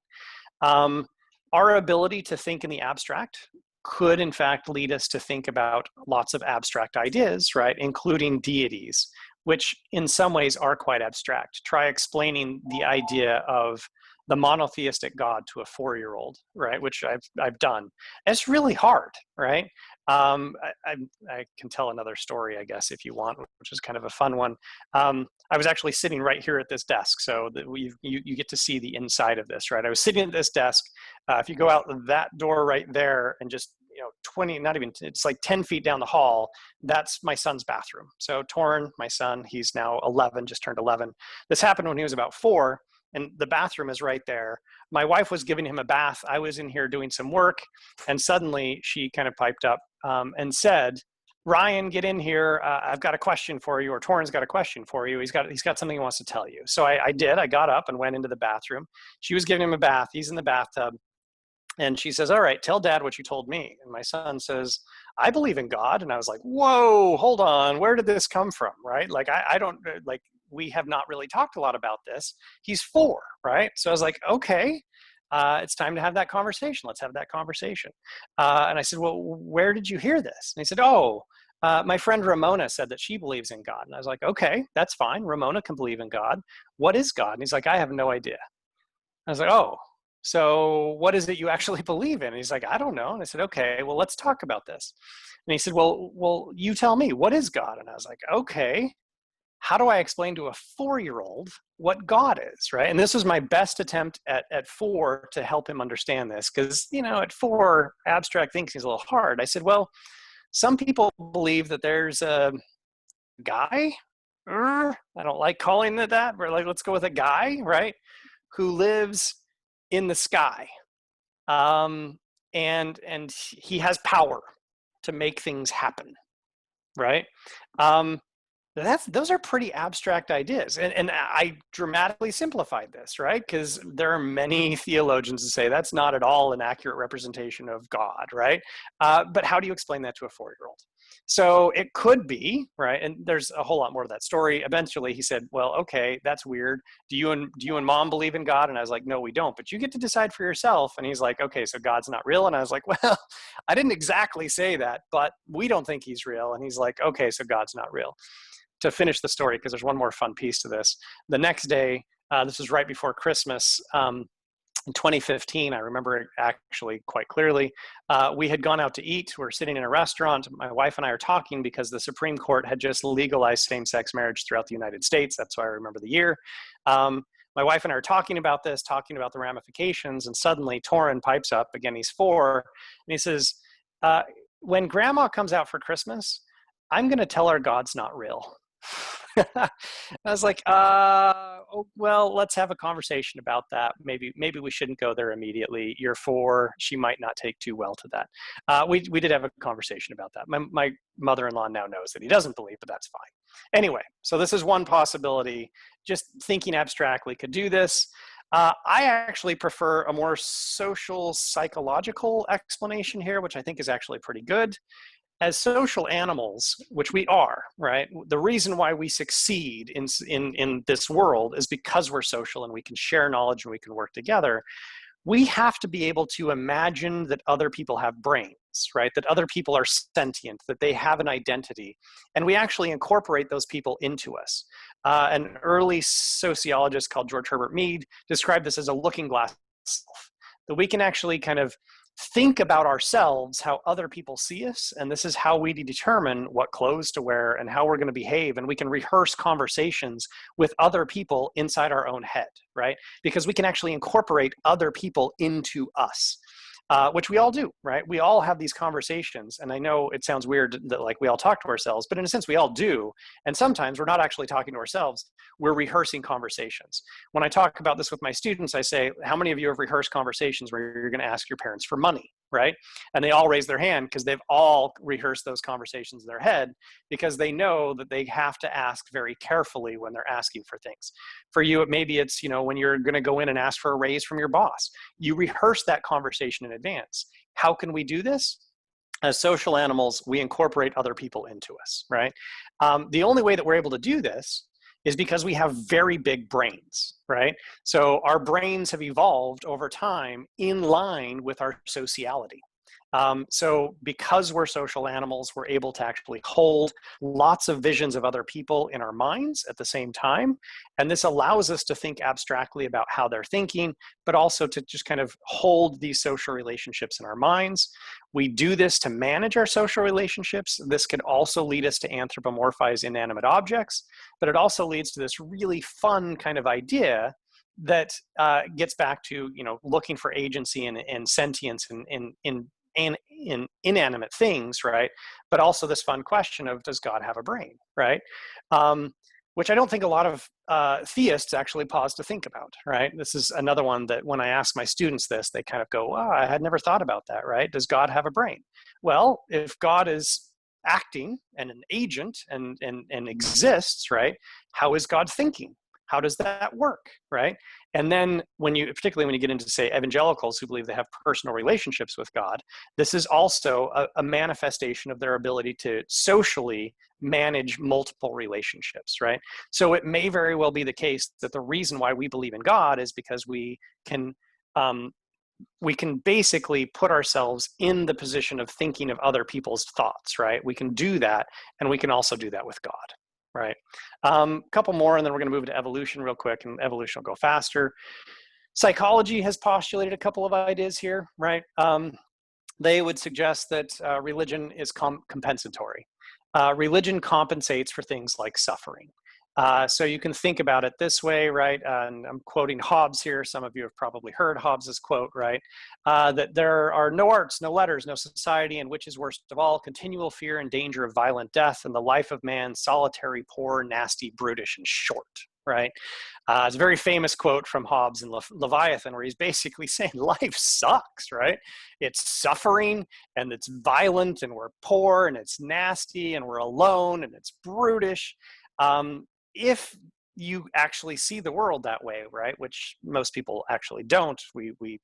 Our ability to think in the abstract could in fact lead us to think about lots of abstract ideas, right, including deities, which in some ways are quite abstract. Try explaining the idea of the monotheistic God to a 4-year-old, right, which I've done. It's really hard, right? I can tell another story, I guess, if you want, which is kind of a fun one. I was actually sitting right here at this desk, so that you get to see the inside of this, right? I was sitting at this desk. If you go out that door right there and just 20, not even, it's like 10 feet down the hall, that's my son's bathroom. So Torrin, my son, he's now 11, just turned 11. This happened when he was about 4, and the bathroom is right there. My wife was giving him a bath. I was in here doing some work, and suddenly she kind of piped up and said, "Ryan, get in here. I've got a question for you," or "Torrin's got a question for you. He's got something he wants to tell you." So I did. I got up and went into the bathroom. She was giving him a bath. He's in the bathtub. And she says, "All right, tell Dad what you told me." And my son says, "I believe in God." And I was like, whoa, hold on. Where did this come from, right? Like, I don't, like, we have not really talked a lot about this. He's 4, right? So I was like, okay, it's time to have that conversation. Let's have that conversation. And I said, "Well, where did you hear this?" And he said, "Oh, my friend Ramona said that she believes in God." And I was like, okay, that's fine. Ramona can believe in God. What is God? And he's like, "I have no idea." I was like, "Oh, so what is it you actually believe in?" And he's like, "I don't know." And I said, "Okay, well, let's talk about this." And he said, well, you tell me, what is God?" And I was like, okay, how do I explain to a 4-year-old what God is, right? And this was my best attempt at 4 to help him understand this, because, at 4, abstract thinking is a little hard. I said, well, some people believe that there's a guy, I don't like calling it that, but like, let's go with a guy, right, who lives in the sky, and he has power to make things happen, right? Those are pretty abstract ideas, and I dramatically simplified this, right? Because there are many theologians who say that's not at all an accurate representation of God, right? But how do you explain that to a 4-year-old? So it could be, right? And there's a whole lot more to that story. Eventually he said, "Well, okay, that's weird. Do you and Mom believe in God?" And I was like, "No, we don't, but you get to decide for yourself." And he's like, "Okay, so God's not real?" And I was like, "Well, I didn't exactly say that, but we don't think he's real." And he's like, "Okay, so God's not real." To finish the story, because there's one more fun piece to this. The next day, this was right before Christmas, in 2015, I remember it actually quite clearly. We had gone out to eat. We're sitting in a restaurant. My wife and I are talking because the Supreme Court had just legalized same-sex marriage throughout the United States. That's why I remember the year. My wife and I are talking about this, talking about the ramifications, and suddenly Torrin pipes up. Again, he's 4, and he says, "When Grandma comes out for Christmas, I'm going to tell her God's not real." I was like, well, let's have a conversation about that. Maybe we shouldn't go there immediately. You're 4. She might not take too well to that. We did have a conversation about that. My mother-in-law now knows that he doesn't believe, but that's fine. Anyway, so this is one possibility. Just thinking abstractly could do this. I actually prefer a more social psychological explanation here, which I think is actually pretty good. As social animals, which we are, right? The reason why we succeed in this world is because we're social and we can share knowledge and we can work together. We have to be able to imagine that other people have brains, right? That other people are sentient, that they have an identity. And we actually incorporate those people into us. An early sociologist called George Herbert Mead described this as a looking glass self, that we can actually kind of think about ourselves, how other people see us, and this is how we determine what clothes to wear and how we're going to behave, and we can rehearse conversations with other people inside our own head, right? Because we can actually incorporate other people into us. which we all do, right? We all have these conversations. And I know it sounds weird that like we all talk to ourselves, but in a sense we all do. And sometimes we're not actually talking to ourselves, we're rehearsing conversations. When I talk about this with my students, I say, how many of you have rehearsed conversations where you're going to ask your parents for money, right? And they all raise their hand because they've all rehearsed those conversations in their head, because they know that they have to ask very carefully when they're asking for things. For you, maybe it's, you know, when you're going to go in and ask for a raise from your boss, you rehearse that conversation in advance. How can we do this? As social animals, we incorporate other people into us, right? The only way that we're able to do this is because we have very big brains, right? So our brains have evolved over time in line with our sociality. So because we're social animals, we're able to actually hold lots of visions of other people in our minds at the same time. And this allows us to think abstractly about how they're thinking, but also to just kind of hold these social relationships in our minds. We do this to manage our social relationships. This could also lead us to anthropomorphize inanimate objects, but it also leads to this really fun kind of idea that gets back to, you know, looking for agency and sentience in inanimate things, right? But also this fun question of, does God have a brain, right? Which I don't think a lot of theists actually pause to think about, right? This is another one that when I ask my students this, they kind of go, oh, I had never thought about that, right? Does God have a brain? Well, if God is acting and an agent and exists, right? How is God thinking? How does that work, right? And then particularly when you get into, say, evangelicals who believe they have personal relationships with God, this is also a manifestation of their ability to socially manage multiple relationships, right? So it may very well be the case that the reason why we believe in God is because we can basically put ourselves in the position of thinking of other people's thoughts, right? We can do that, and we can also do that with God. Right. Couple more, and then we're going to move to evolution real quick, and evolution will go faster. Psychology has postulated a couple of ideas here, right? They would suggest that religion is compensatory. Religion compensates for things like suffering. So you can think about it this way, right? And I'm quoting Hobbes here. Some of you have probably heard Hobbes's quote, right? That there are no arts, no letters, no society, and which is worst of all, continual fear and danger of violent death, and the life of man, solitary, poor, nasty, brutish, and short, right? It's a very famous quote from Hobbes in Leviathan, where he's basically saying life sucks, right? It's suffering, and it's violent, and we're poor, and it's nasty, and we're alone, and it's brutish. If you actually see the world that way, right, which most people actually don't, we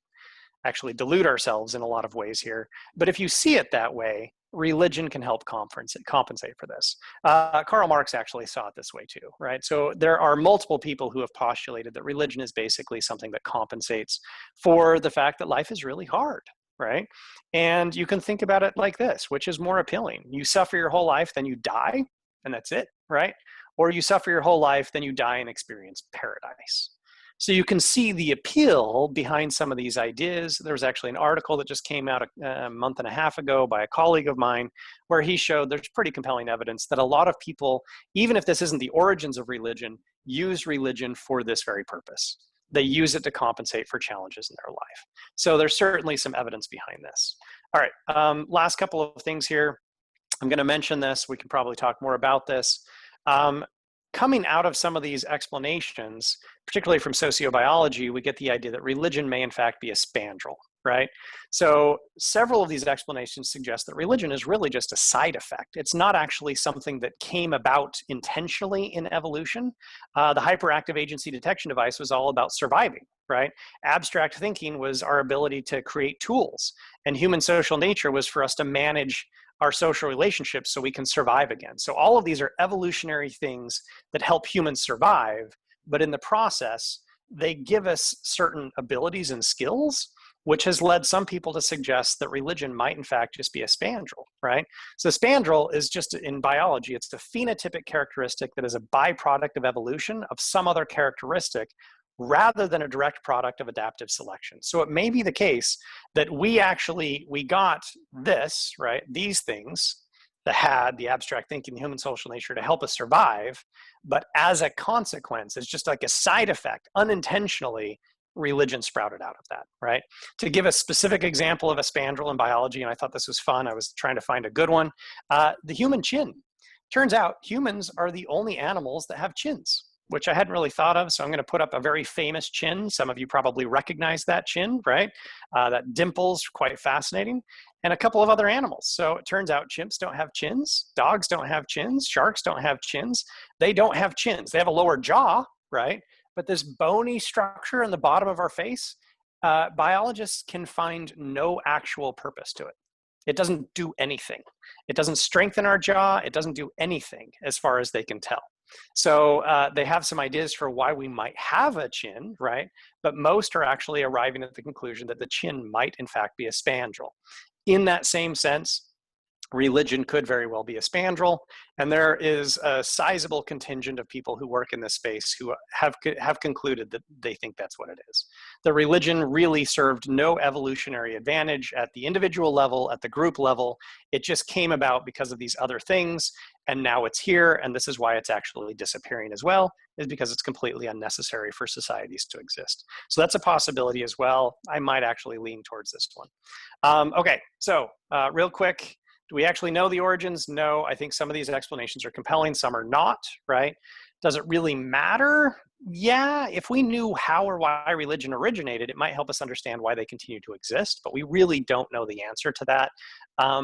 actually delude ourselves in a lot of ways here. But if you see it that way, religion can help compensate for this. Karl Marx actually saw it this way too, right? So there are multiple people who have postulated that religion is basically something that compensates for the fact that life is really hard, right? And you can think about it like this, which is more appealing. You suffer your whole life, then you die, and that's it, right? Or you suffer your whole life, then you die and experience paradise. So you can see the appeal behind some of these ideas. There was actually an article that just came out a month and a half ago by a colleague of mine, where he showed there's pretty compelling evidence that a lot of people, even if this isn't the origins of religion, use religion for this very purpose. They use it to compensate for challenges in their life. So there's certainly some evidence behind this. All right, last couple of things here. I'm going to mention this. We can probably talk more about this. Coming out of some of these explanations, particularly from sociobiology, we get the idea that religion may in fact be a spandrel, right? So several of these explanations suggest that religion is really just a side effect. It's not actually something that came about intentionally in evolution. The hyperactive agency detection device was all about surviving, right? Abstract thinking was our ability to create tools, and human social nature was for us to manage our social relationships so we can survive again. So all of these are evolutionary things that help humans survive, but in the process, they give us certain abilities and skills, which has led some people to suggest that religion might in fact just be a spandrel, right? So spandrel is just, in biology, it's the phenotypic characteristic that is a byproduct of evolution of some other characteristic, rather than a direct product of adaptive selection. So it may be the case that we got this, right, these things, the abstract thinking, the human social nature, to help us survive, but as a consequence, it's just like a side effect, unintentionally, religion sprouted out of that, right? To give a specific example of a spandrel in biology, and I thought this was fun, I was trying to find a good one, the human chin. Turns out humans are the only animals that have chins, which I hadn't really thought of. So I'm going to put up a very famous chin. Some of you probably recognize that chin, right? That dimple's quite fascinating. And a couple of other animals. So it turns out chimps don't have chins. Dogs don't have chins. Sharks don't have chins. They don't have chins. They have a lower jaw, right? But this bony structure in the bottom of our face, biologists can find no actual purpose to it. It doesn't do anything. It doesn't strengthen our jaw. It doesn't do anything as far as they can tell. So they have some ideas for why we might have a chin, right? But most are actually arriving at the conclusion that the chin might in fact be a spandrel. In that same sense, religion could very well be a spandrel, and there is a sizable contingent of people who work in this space who have concluded that they think that's what it is. The religion really served no evolutionary advantage at the individual level, at the group level. It just came about because of these other things, and now it's here, and this is why it's actually disappearing as well, is because it's completely unnecessary for societies to exist. So that's a possibility as well. I might actually lean towards this one. Okay, so real quick, do we actually know the origins? No, I think some of these explanations are compelling, some are not, right? Does it really matter? Yeah, if we knew how or why religion originated, it might help us understand why they continue to exist, but we really don't know the answer to that.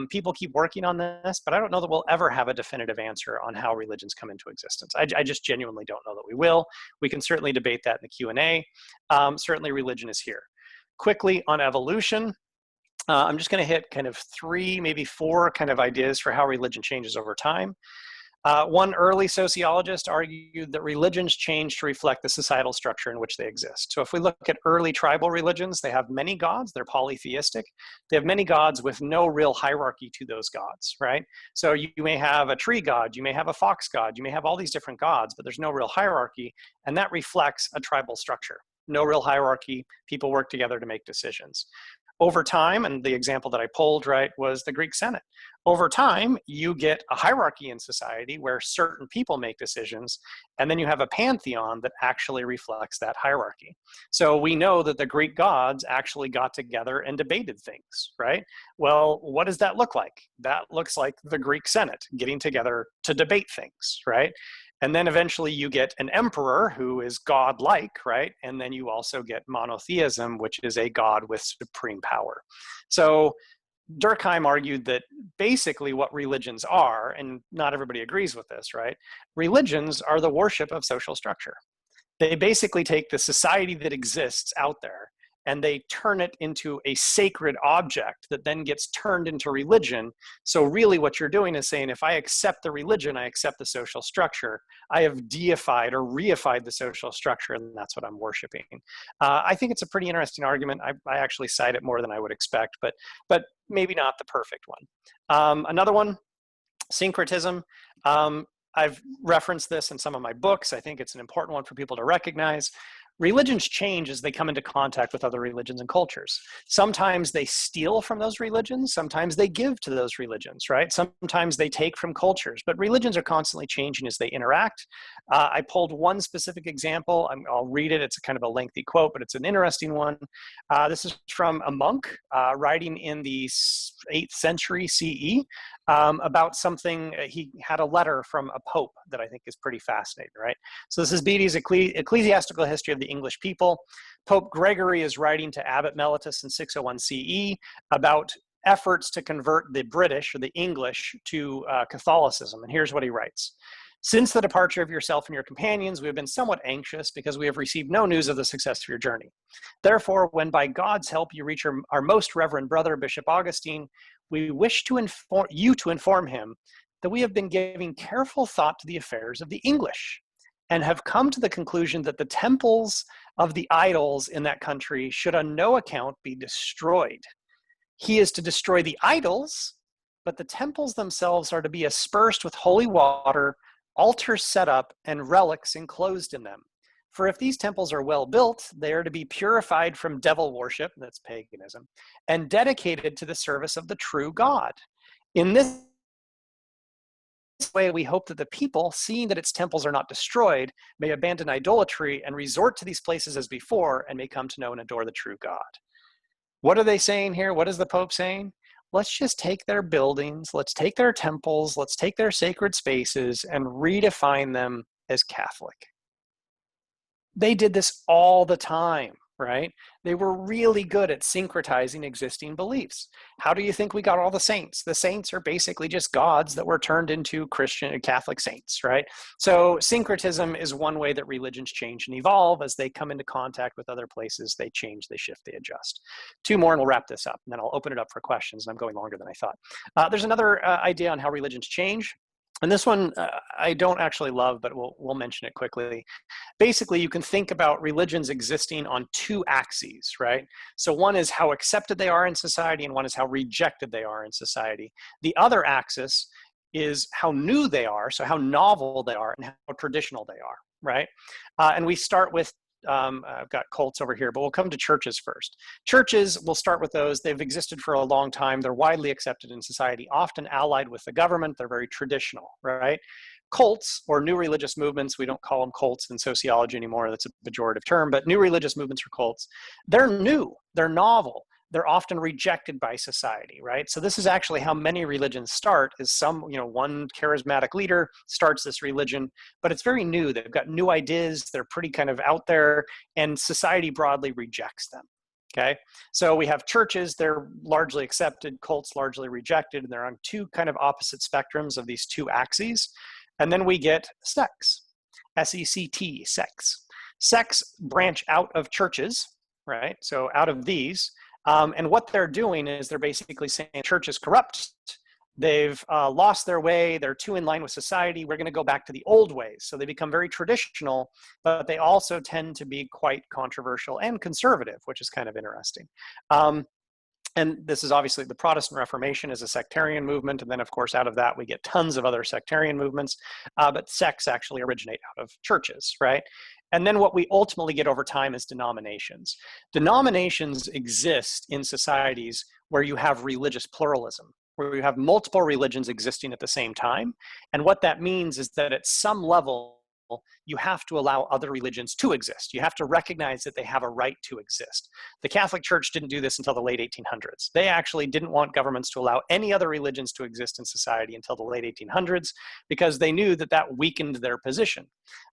People keep working on this, but I don't know that we'll ever have a definitive answer on how religions come into existence. I just genuinely don't know that we will. We can certainly debate that in the Q&A. Certainly religion is here. Quickly on evolution, I'm just going to hit kind of 3, maybe 4 kind of ideas for how religion changes over time. One early sociologist argued that religions change to reflect the societal structure in which they exist. So if we look at early tribal religions, they have many gods, they're polytheistic. They have many gods with no real hierarchy to those gods, right? So you may have a tree god, you may have a fox god, you may have all these different gods, but there's no real hierarchy, and that reflects a tribal structure. No real hierarchy, people work together to make decisions. Over time, and the example that I pulled, right, was the Greek Senate. Over time, you get a hierarchy in society where certain people make decisions, and then you have a pantheon that actually reflects that hierarchy. So we know that the Greek gods actually got together and debated things, right? Well, what does that look like? That looks like the Greek Senate getting together to debate things, right? And then eventually you get an emperor who is godlike, right? And then you also get monotheism, which is a god with supreme power. So Durkheim argued that basically what religions are, and not everybody agrees with this, right? Religions are the worship of social structure. They basically take the society that exists out there and they turn it into a sacred object that then gets turned into religion. So really what you're doing is saying, if I accept the religion, I accept the social structure. I have deified or reified the social structure, and that's what I'm worshiping. I think it's a pretty interesting argument. I actually cite it more than I would expect, but maybe not the perfect one. Another one, syncretism. I've referenced this in some of my books. I think it's an important one for people to recognize. Religions change as they come into contact with other religions and cultures. Sometimes they steal from those religions. Sometimes they give to those religions, right? Sometimes they take from cultures, but religions are constantly changing as they interact. I pulled one specific example. I'll read it. It's kind of a lengthy quote, but it's an interesting one. This is from a monk writing in the 8th century CE about something. He had a letter from a pope that I think is pretty fascinating, right? So this is Beattie's Ecclesiastical History of the English People. Pope Gregory is writing to Abbot Mellitus in 601 CE about efforts to convert the British or the English to Catholicism. And here's what he writes. Since the departure of yourself and your companions, we have been somewhat anxious because we have received no news of the success of your journey. Therefore, when by God's help you reach our most reverend brother, Bishop Augustine, we wish to inform him that we have been giving careful thought to the affairs of the English and have come to the conclusion that the temples of the idols in that country should on no account be destroyed. He is to destroy the idols, but the temples themselves are to be aspersed with holy water, altars set up, and relics enclosed in them. For if these temples are well built, they are to be purified from devil worship, that's paganism, and dedicated to the service of the true God. In this way, we hope that the people, seeing that its temples are not destroyed, may abandon idolatry and resort to these places as before, and may come to know and adore the true God. What are they saying here? What is the Pope saying? Let's just take their buildings, let's take their temples, let's take their sacred spaces and redefine them as Catholic. They did this all the time, right? They were really good at syncretizing existing beliefs. How do you think we got all the saints? The saints are basically just gods that were turned into Christian and Catholic saints, right? So syncretism is one way that religions change and evolve. As they come into contact with other places, they change, they shift, they adjust. Two more and we'll wrap this up, and then I'll open it up for questions. I'm going longer than I thought. There's another idea on how religions change. And this one I don't actually love, but we'll mention it quickly. Basically, you can think about religions existing on two axes, right? So one is how accepted they are in society, and one is how rejected they are in society. The other axis is how new they are, so how novel they are, and how traditional they are, right? And we start with I've got cults over here, but we'll come to churches first. Churches, we'll start with those. They've existed for a long time. They're widely accepted in society, often allied with the government. They're very traditional, right? Cults, or new religious movements, we don't call them cults in sociology anymore. That's a pejorative term, but new religious movements or cults, they're new, they're novel. They're often rejected by society, right? So this is actually how many religions start, is one charismatic leader starts this religion, but it's very new. They've got new ideas. They're pretty kind of out there, and society broadly rejects them, okay? So we have churches, they're largely accepted, cults largely rejected, and they're on two kind of opposite spectrums of these two axes. And then we get sects, S-E-C-T, sects. Sects branch out of churches, right? So out of these, and what they're doing is they're basically saying church is corrupt. They've lost their way. They're too in line with society. We're going to go back to the old ways. So they become very traditional, but they also tend to be quite controversial and conservative, which is kind of interesting. And this is obviously the Protestant Reformation is a sectarian movement. And then, of course, out of that, we get tons of other sectarian movements. But sects actually originate out of churches, right? And then what we ultimately get over time is denominations. Denominations exist in societies where you have religious pluralism, where you have multiple religions existing at the same time. And what that means is that at some level, you have to allow other religions to exist. You have to recognize that they have a right to exist. The Catholic Church didn't do this until the late 1800s. They actually didn't want governments to allow any other religions to exist in society until the late 1800s, because they knew that that weakened their position.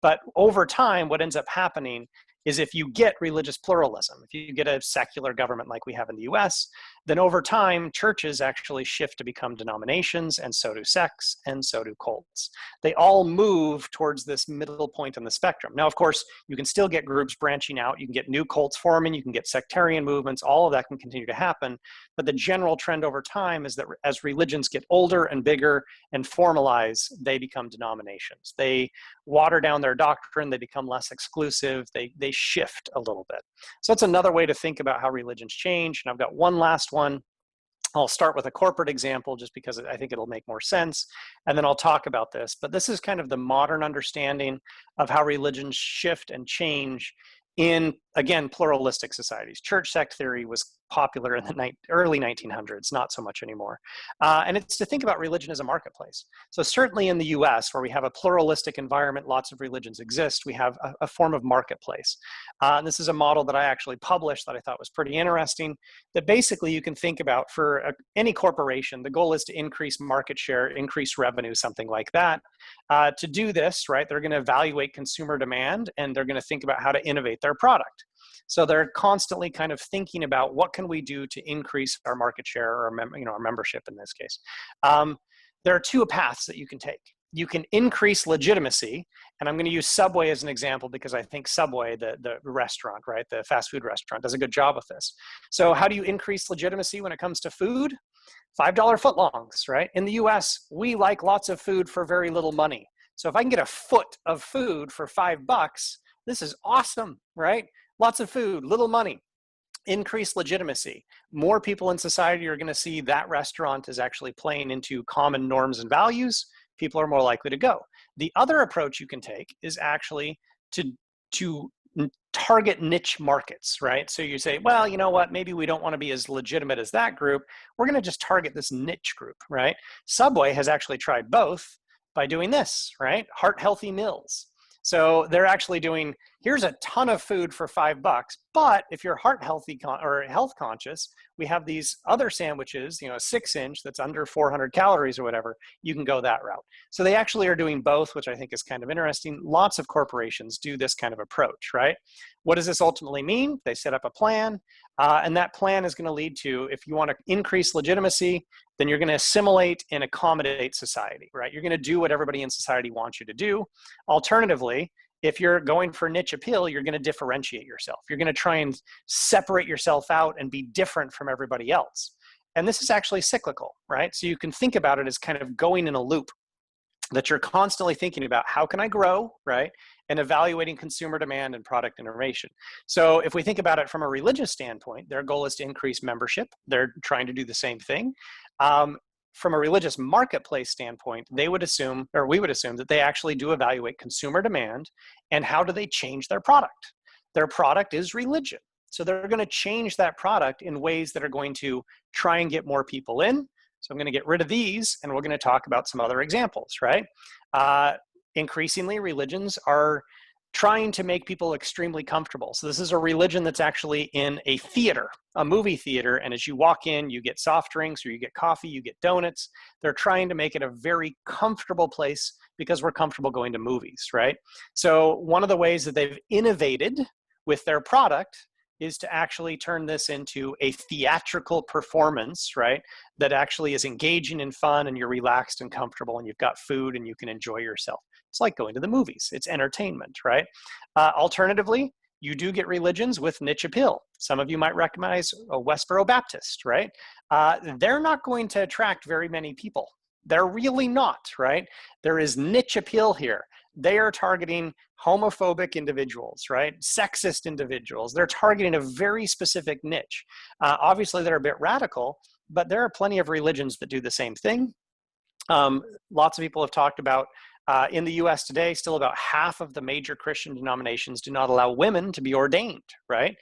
But over time, what ends up happening is if you get religious pluralism, if you get a secular government like we have in the US, then over time, churches actually shift to become denominations, and so do sects, and so do cults. They all move towards this middle point on the spectrum. Now, of course, you can still get groups branching out. You can get new cults forming. You can get sectarian movements. All of that can continue to happen. But the general trend over time is that as religions get older and bigger and formalize, they become denominations. They water down their doctrine. They become less exclusive. They shift a little bit. So that's another way to think about how religions change. And I've got one last one. I'll start with a corporate example just because I think it'll make more sense. And then I'll talk about this. But this is kind of the modern understanding of how religions shift and change in, again, pluralistic societies. Church-Sect Theory was popular in the early 1900s, not so much anymore. And it's to think about religion as a marketplace. So certainly in the US, where we have a pluralistic environment, lots of religions exist, we have a form of marketplace. And this is a model that I actually published that I thought was pretty interesting, that basically you can think about for any corporation, the goal is to increase market share, increase revenue, something like that. To do this, right, they're going to evaluate consumer demand, and they're going to think about how to innovate their product. So they're constantly kind of thinking about what can we do to increase our market share, or our membership in this case. There are two paths that you can take. You can increase legitimacy, and I'm going to use Subway as an example because I think Subway, the restaurant, right, the fast food restaurant, does a good job with this. So how do you increase legitimacy when it comes to food? $5 footlongs, right? In the US, we like lots of food for very little money. So if I can get a foot of food for $5, this is awesome, right? Lots of food, little money. Increased legitimacy. More people in society are going to see that restaurant is actually playing into common norms and values. People are more likely to go. The other approach you can take is actually to target niche markets, right? So you say, well, you know what, maybe we don't want to be as legitimate as that group. We're going to just target this niche group, right? Subway has actually tried both. By doing this, right? Heart healthy meals. So they're actually doing, here's a ton of food for $5, but if you're heart healthy or health conscious, we have these other sandwiches, you know, a 6-inch that's under 400 calories or whatever, you can go that route. So they actually are doing both, which I think is kind of interesting. Lots of corporations do this kind of approach, right? What does this ultimately mean? They set up a plan, and that plan is going to lead to, if you want to increase legitimacy, then you're going to assimilate and accommodate society, right? You're going to do what everybody in society wants you to do. Alternatively, if you're going for niche appeal, you're going to differentiate yourself. You're going to try and separate yourself out and be different from everybody else. And this is actually cyclical, right? So you can think about it as kind of going in a loop, that you're constantly thinking about how can I grow, right? And evaluating consumer demand and product innovation. So if we think about it from a religious standpoint, their goal is to increase membership. They're trying to do the same thing. From a religious marketplace standpoint, they would assume, or we would assume, that they actually do evaluate consumer demand and how do they change their product. Their product is religion. So they're going to change that product in ways that are going to try and get more people in. So I'm going to get rid of these, and we're going to talk about some other examples, right? Increasingly, religions are trying to make people extremely comfortable. So this is a religion that's actually in a theater, a movie theater, and as you walk in, you get soft drinks, or you get coffee, you get donuts. They're trying to make it a very comfortable place because we're comfortable going to movies, right? So one of the ways that they've innovated with their product is to actually turn this into a theatrical performance, right? That actually is engaging and fun, and you're relaxed and comfortable, and you've got food and you can enjoy yourself. It's like going to the movies. It's entertainment, right? Alternatively, you do get religions with niche appeal. Some of you might recognize a Westboro Baptist, right? They're not going to attract very many people. They're really not, right? There is niche appeal here. They are targeting homophobic individuals, right? Sexist individuals. They're targeting a very specific niche. Obviously, they're a bit radical, but there are plenty of religions that do the same thing. Lots of people have talked about, in the US today, still about half of the major Christian denominations do not allow women to be ordained, right?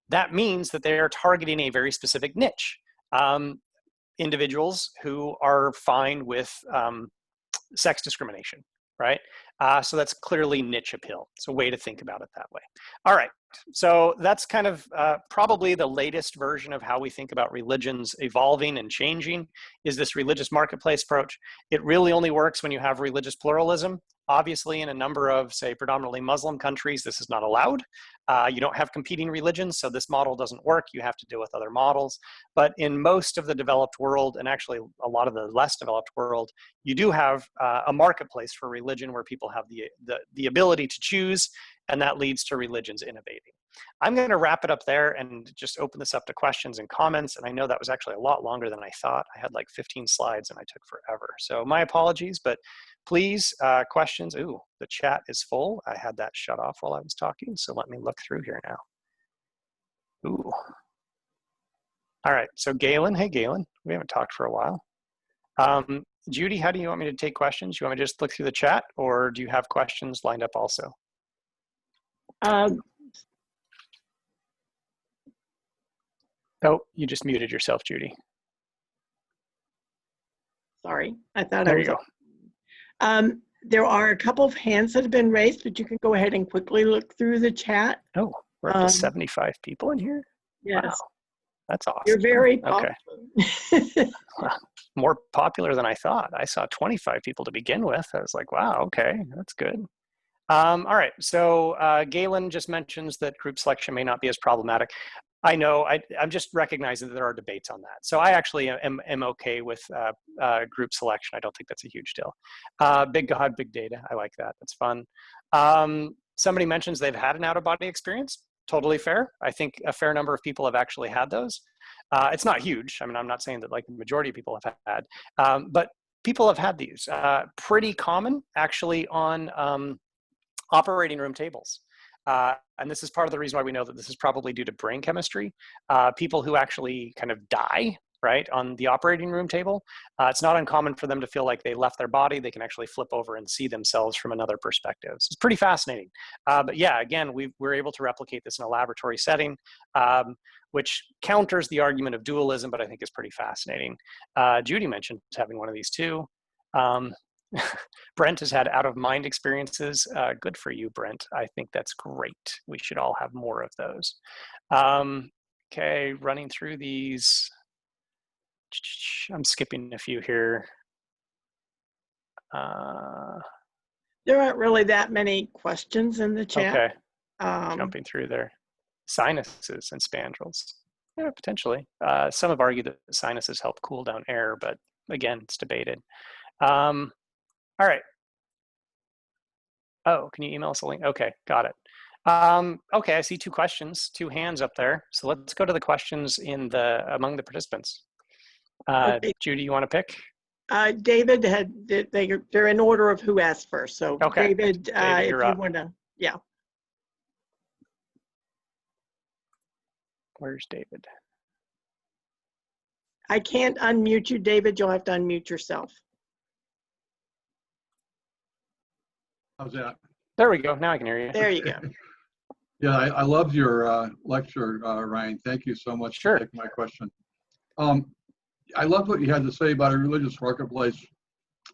That means that they are targeting a very specific niche. Individuals who are fine with sex discrimination, right? So that's clearly niche appeal. It's a way to think about it that way. All right, so that's kind of probably the latest version of how we think about religions evolving and changing, is this religious marketplace approach. It really only works when you have religious pluralism. Obviously, in a number of, say, predominantly Muslim countries, this is not allowed. You don't have competing religions, so this model doesn't work. You have to deal with other models. But in most of the developed world, and actually a lot of the less developed world, you do have a marketplace for religion where people have the ability to choose, and that leads to religions innovating. I'm going to wrap it up there and just open this up to questions and comments. And I know that was actually a lot longer than I thought. I had like 15 slides and I took forever. So my apologies, but please, questions. Ooh, the chat is full. I had that shut off while I was talking. So let me look through here now. Ooh. All right, so Galen, hey Galen, we haven't talked for a while. Judy, how do you want me to take questions? You want me to just look through the chat, or do you have questions lined up also? Oh, you just muted yourself, Judy. Sorry, I thought There I was. you go. There are a couple of hands that have been raised, but you can go ahead and quickly look through the chat. Oh, we're up to 75 people in here? Yes. Wow, that's awesome. You're very popular. Okay. More popular than I thought. I saw 25 people to begin with. I was like, wow, okay, that's good. All right, so Galen just mentions that group selection may not be as problematic. I know, I'm just recognizing that there are debates on that. So I actually am okay with group selection. I don't think that's a huge deal. Big God, big data, I like that, that's fun. Somebody mentions they've had an out-of-body experience. Totally fair. I think a fair number of people have actually had those. It's not huge. I mean, I'm not saying that like the majority of people have had, but people have had these. Pretty common actually on operating room tables. And this is part of the reason why we know that this is probably due to brain chemistry. People who actually kind of die, right, on the operating room table, it's not uncommon for them to feel like they left their body. They can actually flip over and see themselves from another perspective. So it's pretty fascinating. But yeah, again, we're able to replicate this in a laboratory setting, which counters the argument of dualism, but I think is pretty fascinating. Judy mentioned having one of these too. Brent has had out-of-mind experiences. Good for you, Brent. I think that's great. We should all have more of those. Okay, running through these. I'm skipping a few here. There aren't really that many questions in the chat. Okay, jumping through there. Sinuses and spandrels. Yeah, potentially. Some have argued that sinuses help cool down air, but again, it's debated. All right. Oh, can you email us a link? Okay, got it. Okay, I see 2 questions, 2 hands up there. So let's go to the questions among the participants. Okay. Judy, you want to pick? David they're in order of who asked first. So Okay. David, if you're you up. want to, yeah. Where's David? I can't unmute you, David. You'll have to unmute yourself. How's that? There we go. Now I can hear you. There you go. Yeah, I loved your lecture, Ryan. Thank you so much Sure. for taking my question. I love what you had to say about a religious marketplace.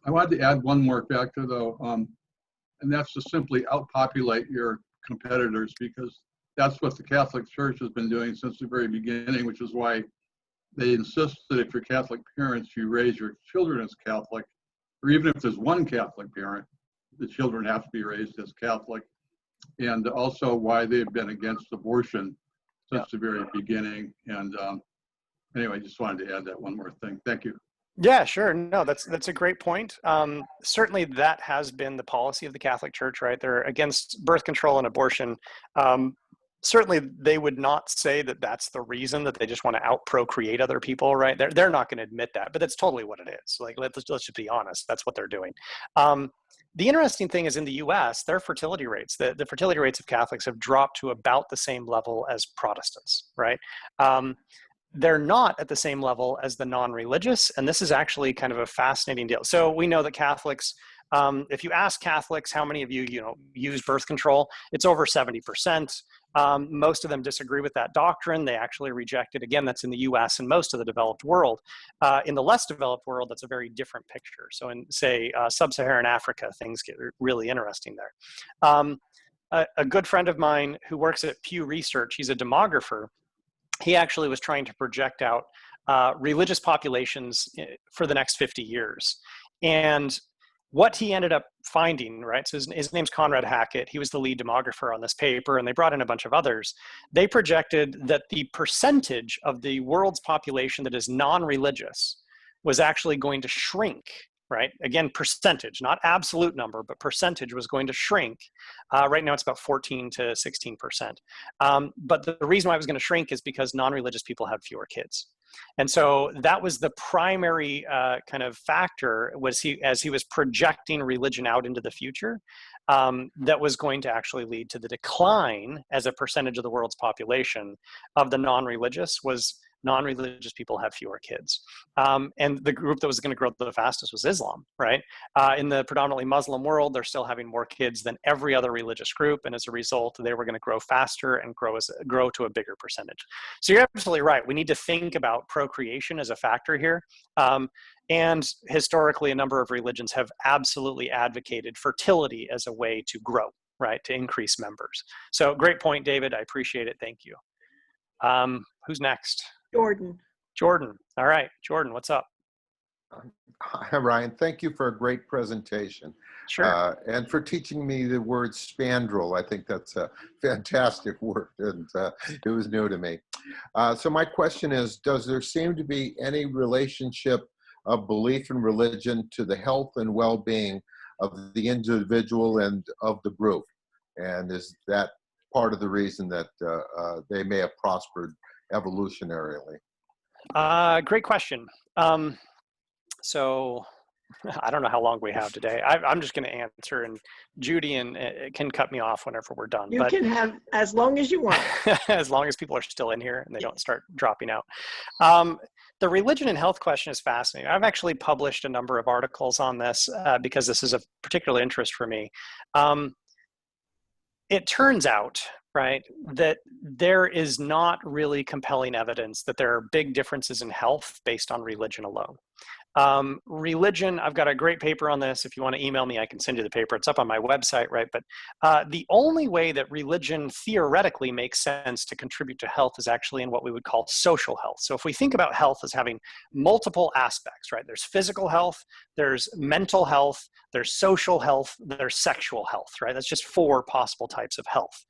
I wanted to add one more factor, though, and that's to simply outpopulate your competitors, because that's what the Catholic Church has been doing since the very beginning, which is why they insist that if you're Catholic parents, you raise your children as Catholic, or even if there's one Catholic parent, the children have to be raised as Catholic. And also why they've been against abortion since the very beginning. And anyway, I just wanted to add that one more thing. Thank you. Yeah, sure. No, that's a great point. Certainly that has been the policy of the Catholic Church, right? They're against birth control and abortion. Certainly they would not say that that's the reason, that they just want to out-procreate other people, right? They're not going to admit that, but that's totally what it is. Like, let's just be honest. That's what they're doing. The interesting thing is in the US, their fertility rates, the fertility rates of Catholics have dropped to about the same level as Protestants, right? They're not at the same level as the non-religious, and this is actually kind of a fascinating deal. So we know that Catholics, if you ask Catholics how many of you use birth control, it's over 70%. Most of them disagree with that doctrine. They actually reject it. Again, that's in the US and most of the developed world. In the less developed world, that's a very different picture. So in, say, sub-Saharan Africa, things get really interesting there. A good friend of mine who works at Pew Research, he's a demographer. He actually was trying to project out religious populations for the next 50 years. And what he ended up finding, right, so his name's Conrad Hackett, he was the lead demographer on this paper, and they brought in a bunch of others. They projected that the percentage of the world's population that is non-religious was actually going to shrink, right? Again, percentage, not absolute number, but percentage was going to shrink. Right now it's about 14 to 16%. But the reason why it was going to shrink is because non-religious people have fewer kids. And so that was the primary kind of factor, was as he was projecting religion out into the future, that was going to actually lead to the decline as a percentage of the world's population of the non-religious. Was non-religious people have fewer kids. And the group that was going to grow the fastest was Islam, right? In the predominantly Muslim world, they're still having more kids than every other religious group. And as a result, they were going to grow faster and grow to a bigger percentage. So you're absolutely right. We need to think about procreation as a factor here. And historically, a number of religions have absolutely advocated fertility as a way to grow, right? To increase members. So great point, David. I appreciate it. Thank you. Who's next? Jordan. Jordan. All right. Jordan, what's up? Hi, Ryan. Thank you for a great presentation. Sure. And for teaching me the word spandrel. I think that's a fantastic word, and it was new to me. So my question is, does there seem to be any relationship of belief in religion to the health and well-being of the individual and of the group? And is that part of the reason that they may have prospered evolutionarily? Great question. So I don't know how long we have today. I'm just going to answer, and Judy can cut me off whenever we're done. You can have as long as you want. As long as people are still in here and they don't start dropping out. The religion and health question is fascinating. I've actually published a number of articles on this because this is of particular interest for me. It turns out, right, that there is not really compelling evidence that there are big differences in health based on religion alone. Religion, I've got a great paper on this. If you want to email me, I can send you the paper. It's up on my website, right? But the only way that religion theoretically makes sense to contribute to health is actually in what we would call social health. So if we think about health as having multiple aspects, right? There's physical health, there's mental health, there's social health, there's sexual health, right? That's just 4 possible types of health.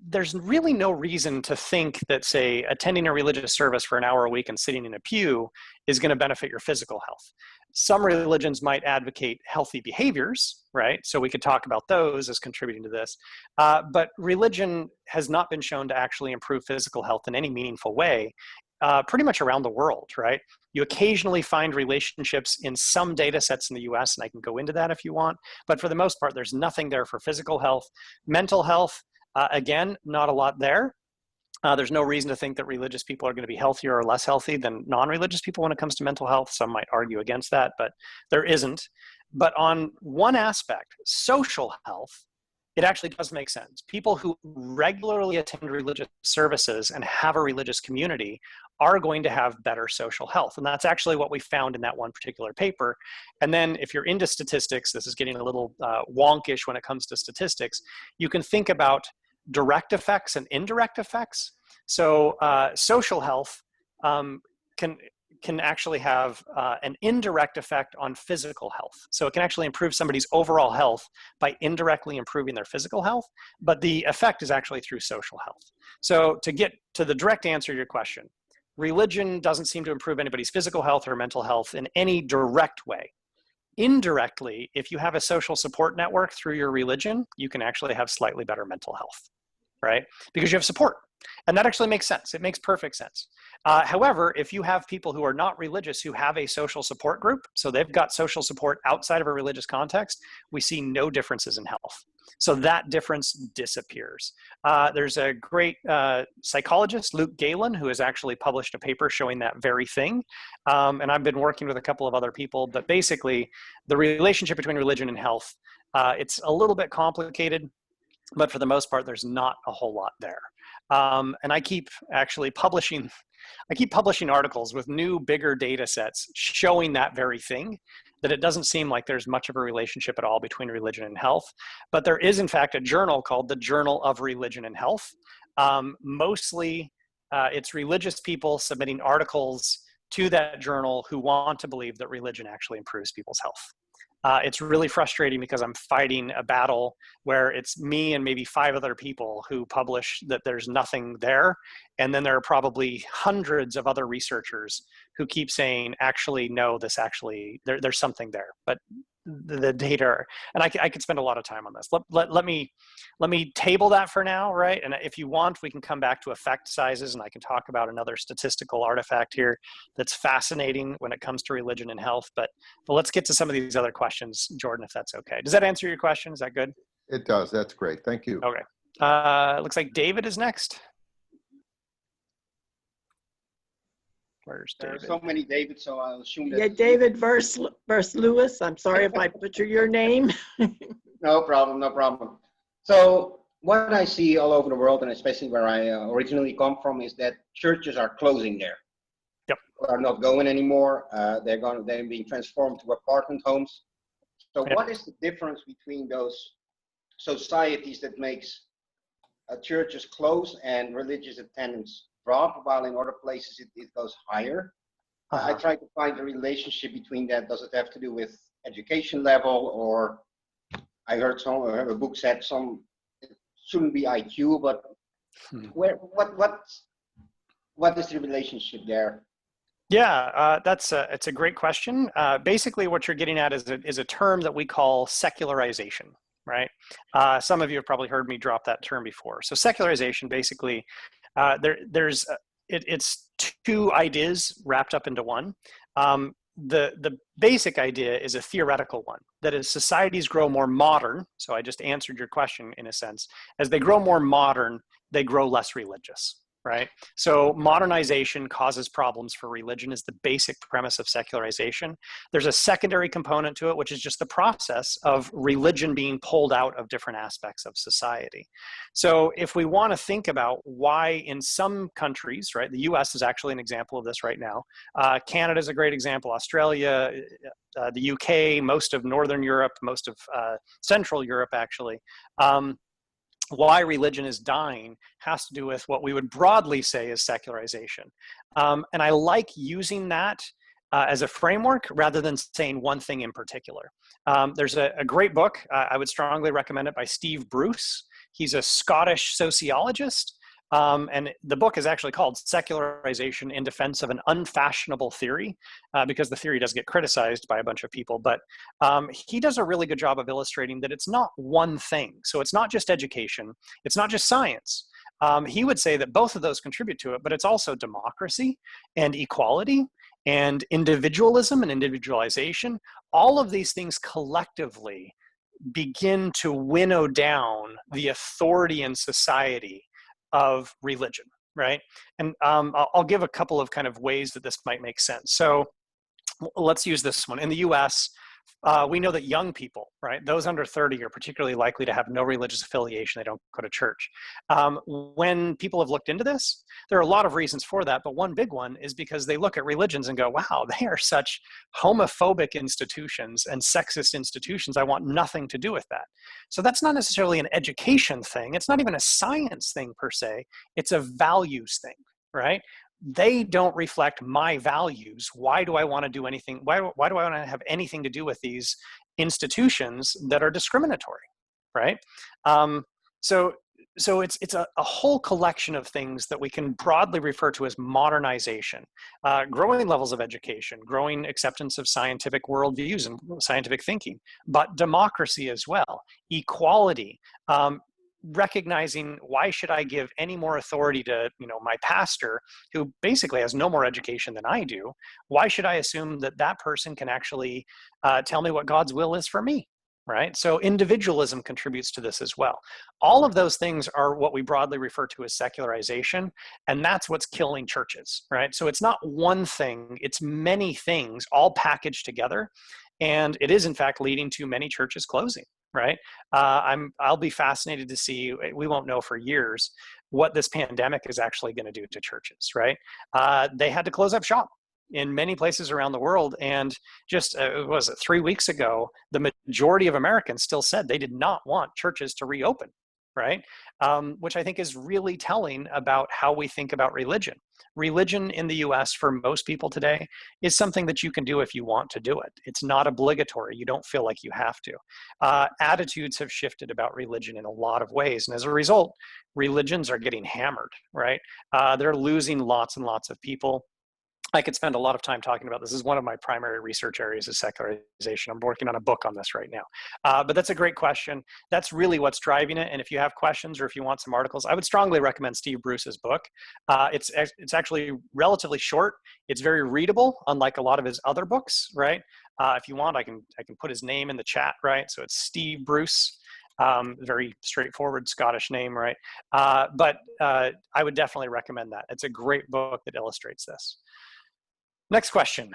There's really no reason to think that, say, attending a religious service for an hour a week and sitting in a pew is going to benefit your physical health. Some religions might advocate healthy behaviors, right? So we could talk about those as contributing to this. But religion has not been shown to actually improve physical health in any meaningful way, pretty much around the world, right? You occasionally find relationships in some data sets in the US, and I can go into that if you want. But for the most part, there's nothing there for physical health. Mental health, again, not a lot there. There's no reason to think that religious people are going to be healthier or less healthy than non-religious people when it comes to mental health. Some might argue against that, but there isn't. But on one aspect, social health, it actually does make sense. People who regularly attend religious services and have a religious community are going to have better social health. And that's actually what we found in that one particular paper. And then if you're into statistics, this is getting a little wonkish when it comes to statistics, you can think about direct effects and indirect effects. So social health can actually have an indirect effect on physical health. So it can actually improve somebody's overall health by indirectly improving their physical health, but the effect is actually through social health. So to get to the direct answer to your question, religion doesn't seem to improve anybody's physical health or mental health in any direct way. Indirectly, if you have a social support network through your religion, you can actually have slightly better mental health, right? Because you have support. And that actually makes sense. It makes perfect sense. However, if you have people who are not religious who have a social support group, so they've got social support outside of a religious context, we see no differences in health. So that difference disappears. There's a great psychologist, Luke Galen, who has actually published a paper showing that very thing. And I've been working with a couple of other people, but basically the relationship between religion and health, it's a little bit complicated, but for the most part, there's not a whole lot there. And I keep actually publishing articles with new, bigger data sets showing that very thing, that it doesn't seem like there's much of a relationship at all between religion and health. But there is, in fact, a journal called the Journal of Religion and Health. Mostly, it's religious people submitting articles to that journal who want to believe that religion actually improves people's health. It's really frustrating because I'm fighting a battle where it's me and maybe 5 other people who publish that there's nothing there. And then there are probably hundreds of other researchers who keep saying, actually, no, this actually, there's something there. But the data, and I could spend a lot of time on this. Let me table that for now, right? And if you want, we can come back to effect sizes, and I can talk about another statistical artifact here that's fascinating when it comes to religion and health. But let's get to some of these other questions, Jordan, if that's okay. Does that answer your question? Is that good? It does. That's great. Thank you. Okay. Looks like David is next. Where's David? There are so many David, so I'll assume that. Yeah, David versus Lewis. I'm sorry if I butcher your name. No problem, no problem. So what I see all over the world, and especially where I originally come from, is that churches are closing there. Yep. Are not going anymore. They're being transformed to apartment homes. So Yep. What is the difference between those societies that makes churches close and religious attendance drop, while in other places it goes higher? I try to find a relationship between that. Does it have to do with education level, or I heard a book said it shouldn't be IQ, but what is the relationship there? Yeah, it's a great question. Basically, what you're getting at is a term that we call secularization, right? Some of you have probably heard me drop that term before. So secularization, basically, it's 2 ideas wrapped up into one. The basic idea is a theoretical one, that as societies grow more modern, so I just answered your question in a sense, as they grow more modern, they grow less religious, right? So modernization causes problems for religion is the basic premise of secularization. There's a secondary component to it, which is just the process of religion being pulled out of different aspects of society. So if we want to think about why in some countries, right, the US is actually an example of this right now. Canada is a great example, Australia, the UK, most of Northern Europe, most of Central Europe actually. Why religion is dying has to do with what we would broadly say is secularization. And I like using that as a framework rather than saying one thing in particular. There's a great book, I would strongly recommend it, by Steve Bruce. He's a Scottish sociologist. And the book is actually called Secularization in Defense of an Unfashionable Theory, because the theory does get criticized by a bunch of people. But he does a really good job of illustrating that it's not one thing. So it's not just education. It's not just science. He would say that both of those contribute to it, but it's also democracy and equality and individualism and individualization. All of these things collectively begin to winnow down the authority in society of religion, right? And I'll give a couple of kind of ways that this might make sense. So let's use this one. In the US, we know that young people, right, those under 30 are particularly likely to have no religious affiliation. They don't go to church. When people have looked into this, there are a lot of reasons for that, but one big one is because they look at religions and go, wow, they are such homophobic institutions and sexist institutions. I want nothing to do with that. So that's not necessarily an education thing. It's not even a science thing per se. It's a values thing, right? They don't reflect my values. Why do I want to do anything? Why do I want to have anything to do with these institutions that are discriminatory, right? So it's a whole collection of things that we can broadly refer to as modernization, growing levels of education, growing acceptance of scientific worldviews and scientific thinking, but democracy as well, equality, recognizing why should I give any more authority to, my pastor who basically has no more education than I do? Why should I assume that that person can actually tell me what God's will is for me? Right? So individualism contributes to this as well. All of those things are what we broadly refer to as secularization, and that's what's killing churches, right? So it's not one thing, it's many things all packaged together, and it is in fact leading to many churches closing, right? I'll be fascinated to see, we won't know for years, what this pandemic is actually going to do to churches, right? They had to close up shop in many places around the world. And just, was it 3 weeks ago, the majority of Americans still said they did not want churches to reopen, right? Which I think is really telling about how we think about religion. Religion in the US for most people today is something that you can do if you want to do it. It's not obligatory. You don't feel like you have to. Attitudes have shifted about religion in a lot of ways. And as a result, religions are getting hammered, right? They're losing lots and lots of people. I could spend a lot of time talking about this. This is one of my primary research areas is secularization. I'm working on a book on this right now. But that's a great question. That's really what's driving it. And if you have questions or if you want some articles, I would strongly recommend Steve Bruce's book. It's actually relatively short. It's very readable, unlike a lot of his other books, right? If you want, I can put his name in the chat, right? So it's Steve Bruce. Very straightforward Scottish name, right? But I would definitely recommend that. It's a great book that illustrates this. Next question.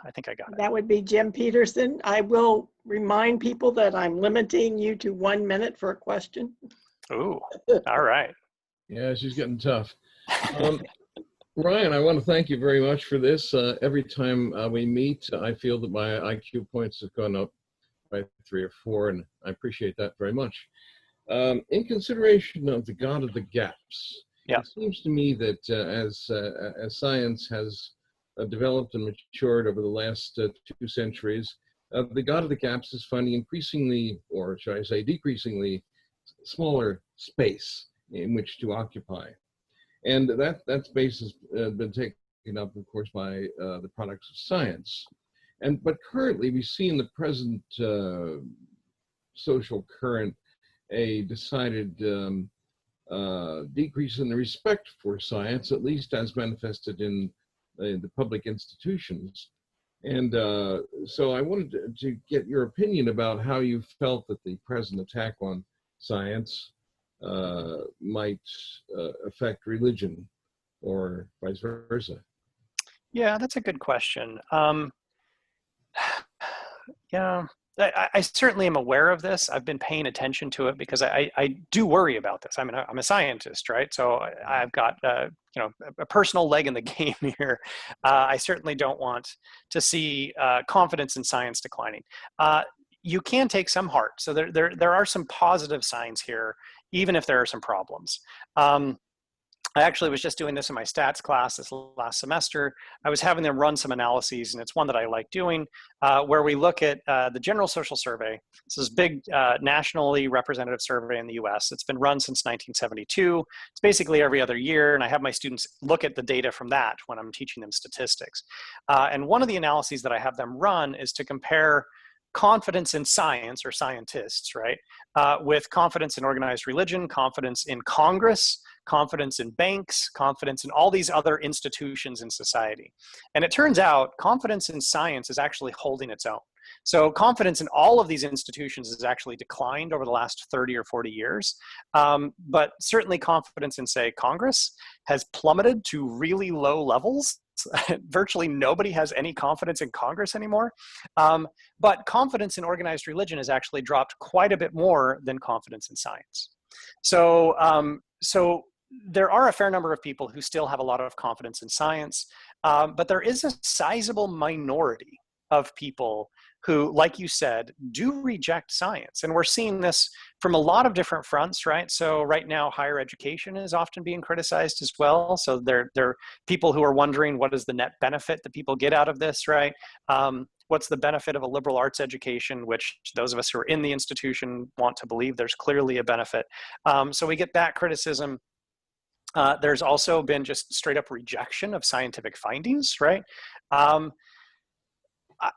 I think I got it. That would be Jim Peterson. I will remind people that I'm limiting you to 1 minute for a question. Ooh, all right. Yeah, she's getting tough. Ryan, I want to thank you very much for this. Every time we meet, I feel that my IQ points have gone up by 3 or 4, and I appreciate that very much. In consideration of the God of the gaps, yeah. It seems to me that as science has developed and matured over the last 2 centuries, the God of the gaps is finding increasingly, or should I say decreasingly, smaller space in which to occupy. And that space has been taken up, of course, by the products of science. But currently we see in the present social current a decided decrease in the respect for science, at least as manifested in the public institutions. And so I wanted to get your opinion about how you felt that the present attack on science might affect religion. or vice versa? Yeah, that's a good question. Yeah, I certainly am aware of this. I've been paying attention to it because I do worry about this. I mean, I'm a scientist, right? So I've got you know, a personal leg in the game here. I certainly don't want to see confidence in science declining. You can take some heart. So there are some positive signs here, even if there are some problems. I actually was just doing this in my stats class this last semester. I was having them run some analyses, and it's one that I like doing, where we look at the General Social Survey. This is a big nationally representative survey in the US. It's been run since 1972. It's basically every other year, and I have my students look at the data from that when I'm teaching them statistics. And one of the analyses that I have them run is to compare confidence in science, or scientists, right, with confidence in organized religion, confidence in Congress, confidence in banks, confidence in all these other institutions in society. And it turns out confidence in science is actually holding its own. So confidence in all of these institutions has actually declined over the last 30 or 40 years. But certainly confidence in, say, Congress has plummeted to really low levels. Virtually nobody has any confidence in Congress anymore. But confidence in organized religion has actually dropped quite a bit more than confidence in science. So, so there are a fair number of people who still have a lot of confidence in science, but there is a sizable minority of people who, like you said, do reject science. And we're seeing this from a lot of different fronts, right? So right now, higher education is often being criticized as well. So there are people who are wondering, what is the net benefit that people get out of this, right? What's the benefit of a liberal arts education, which those of us who are in the institution want to believe there's clearly a benefit. So we get that criticism. There's also been just straight up rejection of scientific findings, right?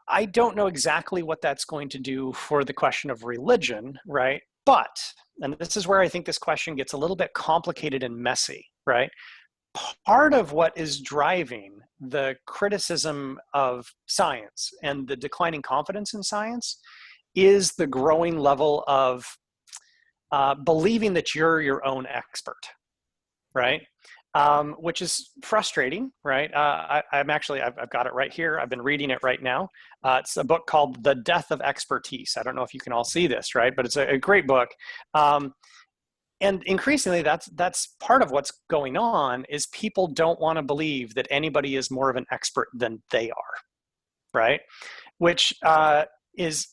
I don't know exactly what that's going to do for the question of religion, right? But, and this is where I think this question gets a little bit complicated and messy, right? Part of what is driving the criticism of science and the declining confidence in science is the growing level of believing that you're your own expert, right? Which is frustrating, right? I've got it right here. I've been reading it right now. It's a book called The Death of Expertise. I don't know if you can all see this, right? But it's a great book. And increasingly, that's part of what's going on is people don't want to believe that anybody is more of an expert than they are, right? Which is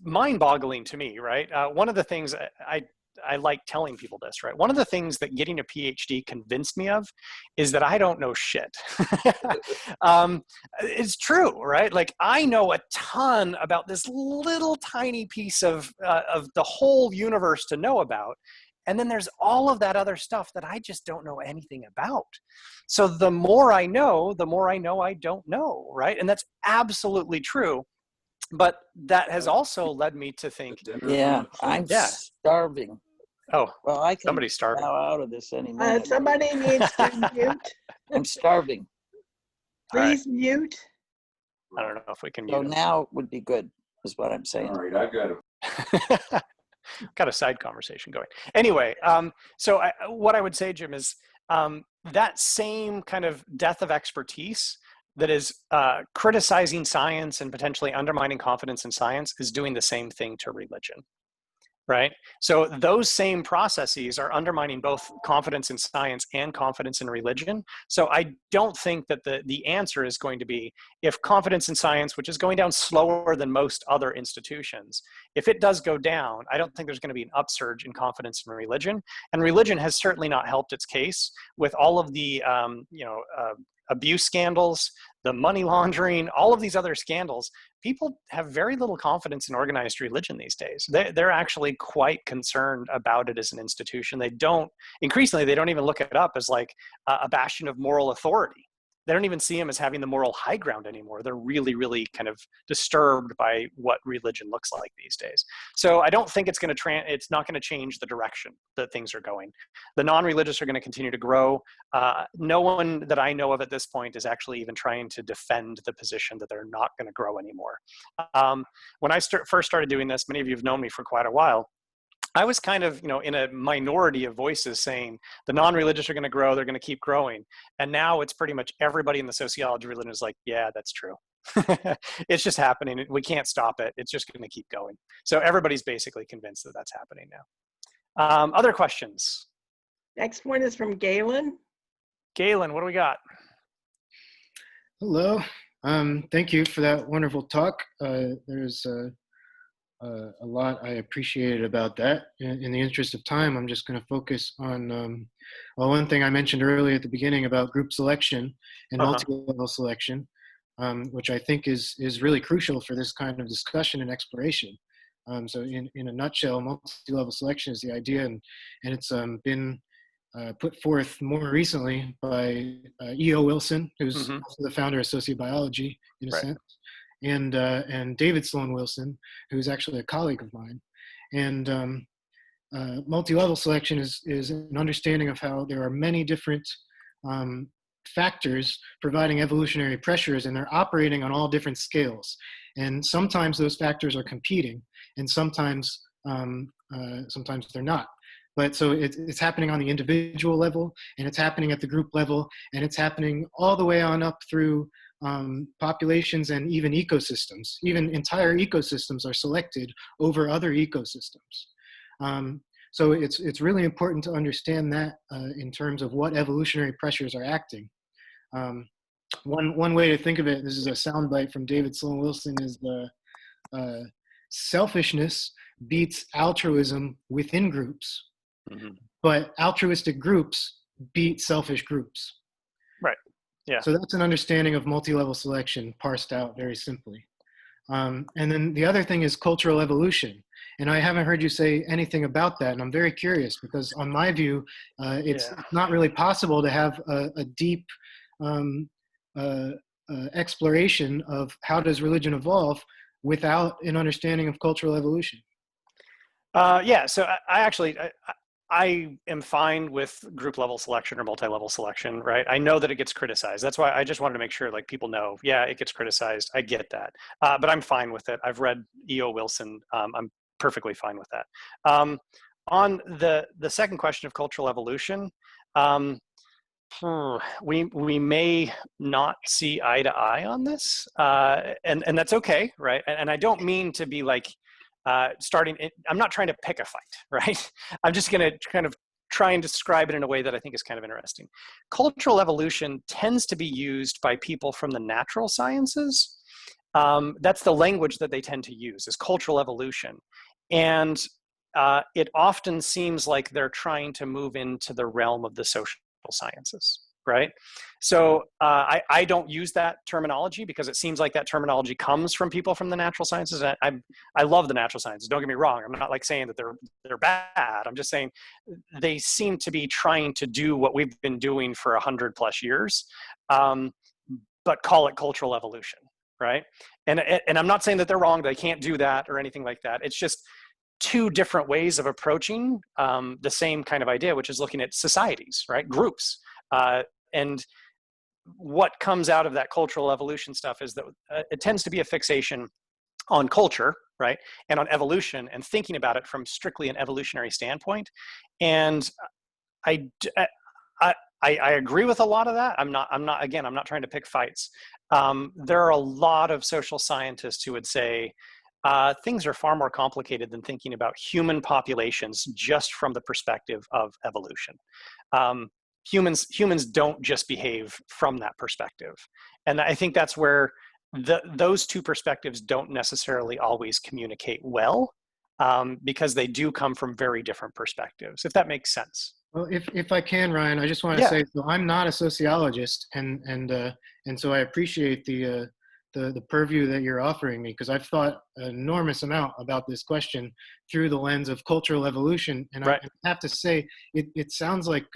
mind-boggling to me, right? One of the things I like telling people this, right? One of the things that getting a PhD convinced me of is that I don't know shit. It's true, right? Like I know a ton about this little tiny piece of the whole universe to know about. And then there's all of that other stuff that I just don't know anything about. So the more I know I don't know, right? And that's absolutely true. But that has also led me to think, yeah, I'm starving. Oh, well, I can somebody's starving. bow out of this any minute. Somebody needs to mute. I'm starving. Please mute. I don't know if we can So mute. now would be good, is what I'm saying. All right, I've got it. Got a side conversation going. Anyway, so what I would say, Jim, is that same kind of death of expertise that is criticizing science and potentially undermining confidence in science is doing the same thing to religion, right? So those same processes are undermining both confidence in science and confidence in religion. So I don't think that the answer is going to be, if confidence in science, which is going down slower than most other institutions, if it does go down, I don't think there's going to be an upsurge in confidence in religion. And religion has certainly not helped its case with all of the abuse scandals, the money laundering, all of these other scandals. People have very little confidence in organized religion these days. They're actually quite concerned about it as an institution. Increasingly, they don't even look it up as like a bastion of moral authority. They don't even see them as having the moral high ground anymore. They're really, really kind of disturbed by what religion looks like these days. So I don't think it's not going to change the direction that things are going. The non-religious are going to continue to grow. No one that I know of at this point is actually even trying to defend the position that they're not going to grow anymore. When I first started doing this, many of you have known me for quite a while. I was kind of, in a minority of voices saying the non-religious are going to grow, they're going to keep growing. And now it's pretty much everybody in the sociology religion is like, yeah, that's true. It's just happening. We can't stop it. It's just going to keep going. So everybody's basically convinced that that's happening now. Other questions? Next one is from Galen. Galen, what do we got? Hello. Thank you for that wonderful talk. There's a lot I appreciated about that. In the interest of time, I'm just going to focus on, well, one thing I mentioned earlier at the beginning about group selection and multi-level selection, which I think is really crucial for this kind of discussion and exploration. So in a nutshell, multi-level selection is the idea, and it's been put forth more recently by E.O. Wilson, who's also the founder of sociobiology in a sense, and David Sloan Wilson, who's actually a colleague of mine. And multi-level selection is an understanding of how there are many different factors providing evolutionary pressures, and they're operating on all different scales. And sometimes those factors are competing, and sometimes they're not. But so it's happening on the individual level, and it's happening at the group level, and it's happening all the way on up through populations and even ecosystems. Even entire ecosystems are selected over other ecosystems. So it's really important to understand that in terms of what evolutionary pressures are acting. One way to think of it, this is a soundbite from David Sloan Wilson, is the selfishness beats altruism within groups. But altruistic groups beat selfish groups. Right. Yeah. So that's an understanding of multi-level selection parsed out very simply. And then the other thing is cultural evolution. And I haven't heard you say anything about that. And I'm very curious because on my view, it's not really possible to have a deep exploration of how does religion evolve without an understanding of cultural evolution. So I am fine with group level selection or multi-level selection, right? I know that it gets criticized. That's why I just wanted to make sure like people know, yeah, it gets criticized. I get that, but I'm fine with it. I've read E.O. Wilson. I'm perfectly fine with that. On the second question of cultural evolution, we may not see eye to eye on this, and that's okay, right? And I don't mean to be like, I'm not trying to pick a fight, right? I'm just going to kind of try and describe it in a way that I think is kind of interesting. Cultural evolution tends to be used by people from the natural sciences. That's the language that they tend to use, is cultural evolution. And it often seems like they're trying to move into the realm of the social sciences, right? So I don't use that terminology because it seems like that terminology comes from people from the natural sciences. I love the natural sciences. Don't get me wrong. I'm not like saying that they're bad. I'm just saying they seem to be trying to do what we've been doing for 100+ years, but call it cultural evolution, right? And I'm not saying that they're wrong. They can't do that or anything like that. It's just two different ways of approaching the same kind of idea, which is looking at societies, right? Groups. And what comes out of that cultural evolution stuff is that it tends to be a fixation on culture, right? And on evolution and thinking about it from strictly an evolutionary standpoint. And I agree with a lot of that. I'm not trying to pick fights. There are a lot of social scientists who would say things are far more complicated than thinking about human populations just from the perspective of evolution. Humans don't just behave from that perspective. And I think that's where those two perspectives don't necessarily always communicate well, because they do come from very different perspectives, if that makes sense. Well, if I can, Ryan, I just want to say, so I'm not a sociologist, and so I appreciate the purview that you're offering me, because I've thought an enormous amount about this question through the lens of cultural evolution, and I have to say, it sounds like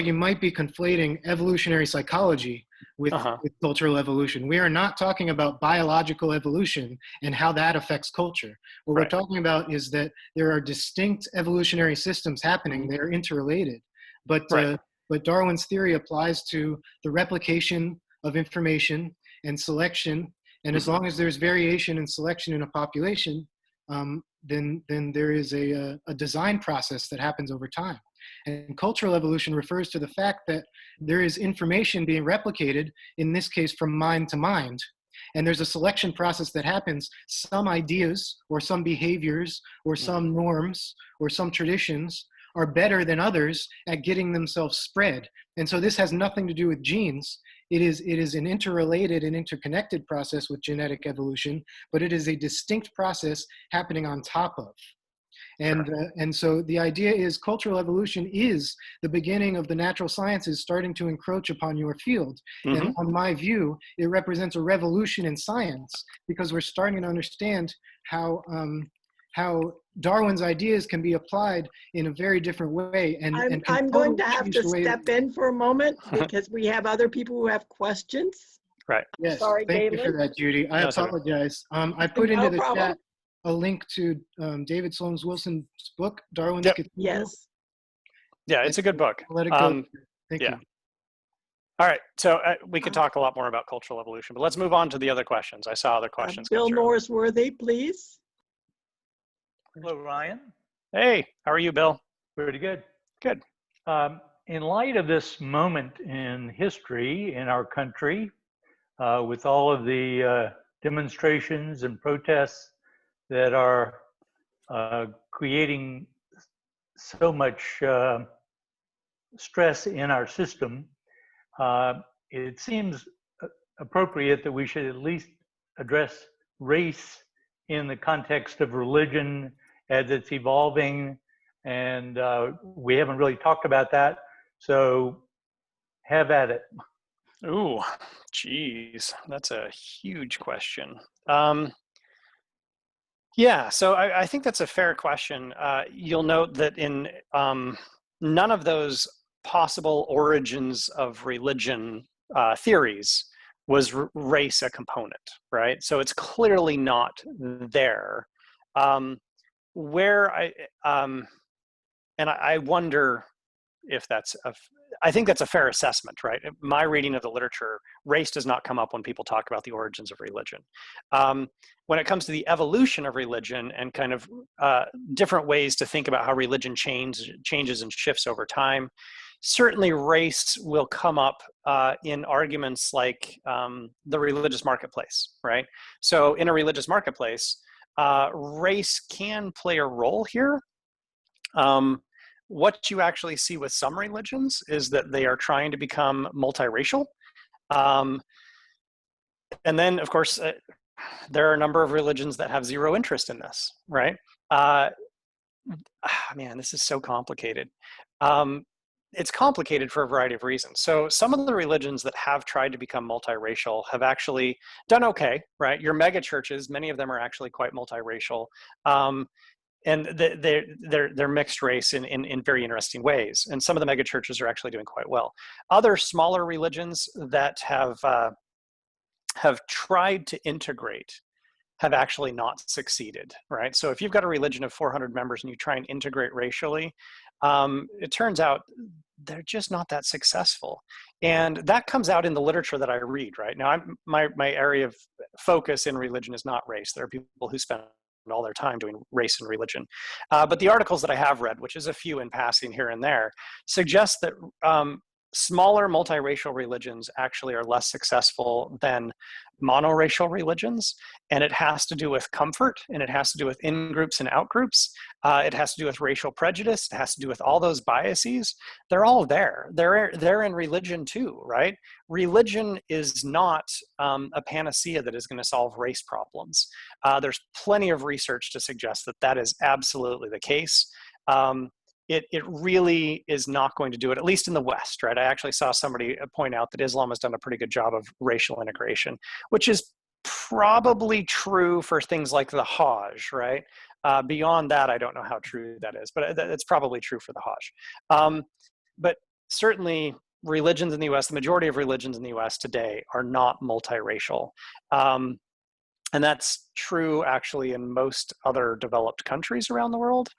you might be conflating evolutionary psychology with cultural evolution. We are not talking about biological evolution and how that affects culture. What we're talking about is that there are distinct evolutionary systems happening. They're interrelated, but Darwin's theory applies to the replication of information and selection And as long as there's variation and selection in a population, then there is a design process that happens over time. And cultural evolution refers to the fact that there is information being replicated, in this case from mind to mind. And there's a selection process that happens. Some ideas or some behaviors or some norms or some traditions are better than others at getting themselves spread. And so this has nothing to do with genes. It is an interrelated and interconnected process with genetic evolution, but it is a distinct process happening on top of. And so the idea is cultural evolution is the beginning of the natural sciences starting to encroach upon your field. And on my view, it represents a revolution in science, because we're starting to understand how Darwin's ideas can be applied in a very different way. I'm going to have to step in for a moment because we have other people who have questions. Right. Yes. Sorry, Thank you Galen. for that, Judy. I apologize. I put into the chat a link to David Sloan Wilson's book, Darwin's Cathedral. Yes. Yeah, it's a good book. I'll let it go. Thank you. All right, so we could talk a lot more about cultural evolution, but let's move on to the other questions. I saw other questions. Bill Norrisworthy, please. Hello, Ryan. Hey, how are you, Bill? Pretty good. Good. In light of this moment in history in our country, with all of the demonstrations and protests that are creating so much stress in our system, it seems appropriate that we should at least address race in the context of religion as it's evolving, and we haven't really talked about that, so have at it. Ooh, geez, that's a huge question. Yeah, so I think that's a fair question. You'll note that in none of those possible origins of religion theories was race a component, right? So it's clearly not there. I wonder if that's I think that's a fair assessment, right? My reading of the literature, race does not come up when people talk about the origins of religion. When it comes to the evolution of religion and kind of different ways to think about how religion changes and shifts over time, certainly race will come up in arguments like the religious marketplace, right? So in a religious marketplace, race can play a role here. What you actually see with some religions is that they are trying to become multiracial. And then, of course, there are a number of religions that have zero interest in this, right? Man, this is so complicated. It's complicated for a variety of reasons. So some of the religions that have tried to become multiracial have actually done okay, right? Your mega churches, many of them are actually quite multiracial. And they're mixed race in very interesting ways. And some of the mega churches are actually doing quite well. Other smaller religions that have tried to integrate have actually not succeeded, right? So if you've got a religion of 400 members and you try and integrate racially, it turns out they're just not that successful. And that comes out in the literature that I read, right? Now, my area of focus in religion is not race. There are people who spend all their time doing race and religion. But the articles that I have read, which is a few in passing here and there, suggest that smaller multiracial religions actually are less successful than monoracial religions. And it has to do with comfort, and it has to do with in-groups and out-groups. It has to do with racial prejudice. It has to do with all those biases. They're all there. They're in religion too, right? Religion is not a panacea that is going to solve race problems. There's plenty of research to suggest that that is absolutely the case. It really is not going to do it, at least in the West, right? I actually saw somebody point out that Islam has done a pretty good job of racial integration, which is probably true for things like the Hajj, right? Beyond that, I don't know how true that is, but it's probably true for the Hajj. But certainly religions in the US, the majority of religions in the US today are not multiracial. And that's true actually in most other developed countries around the world.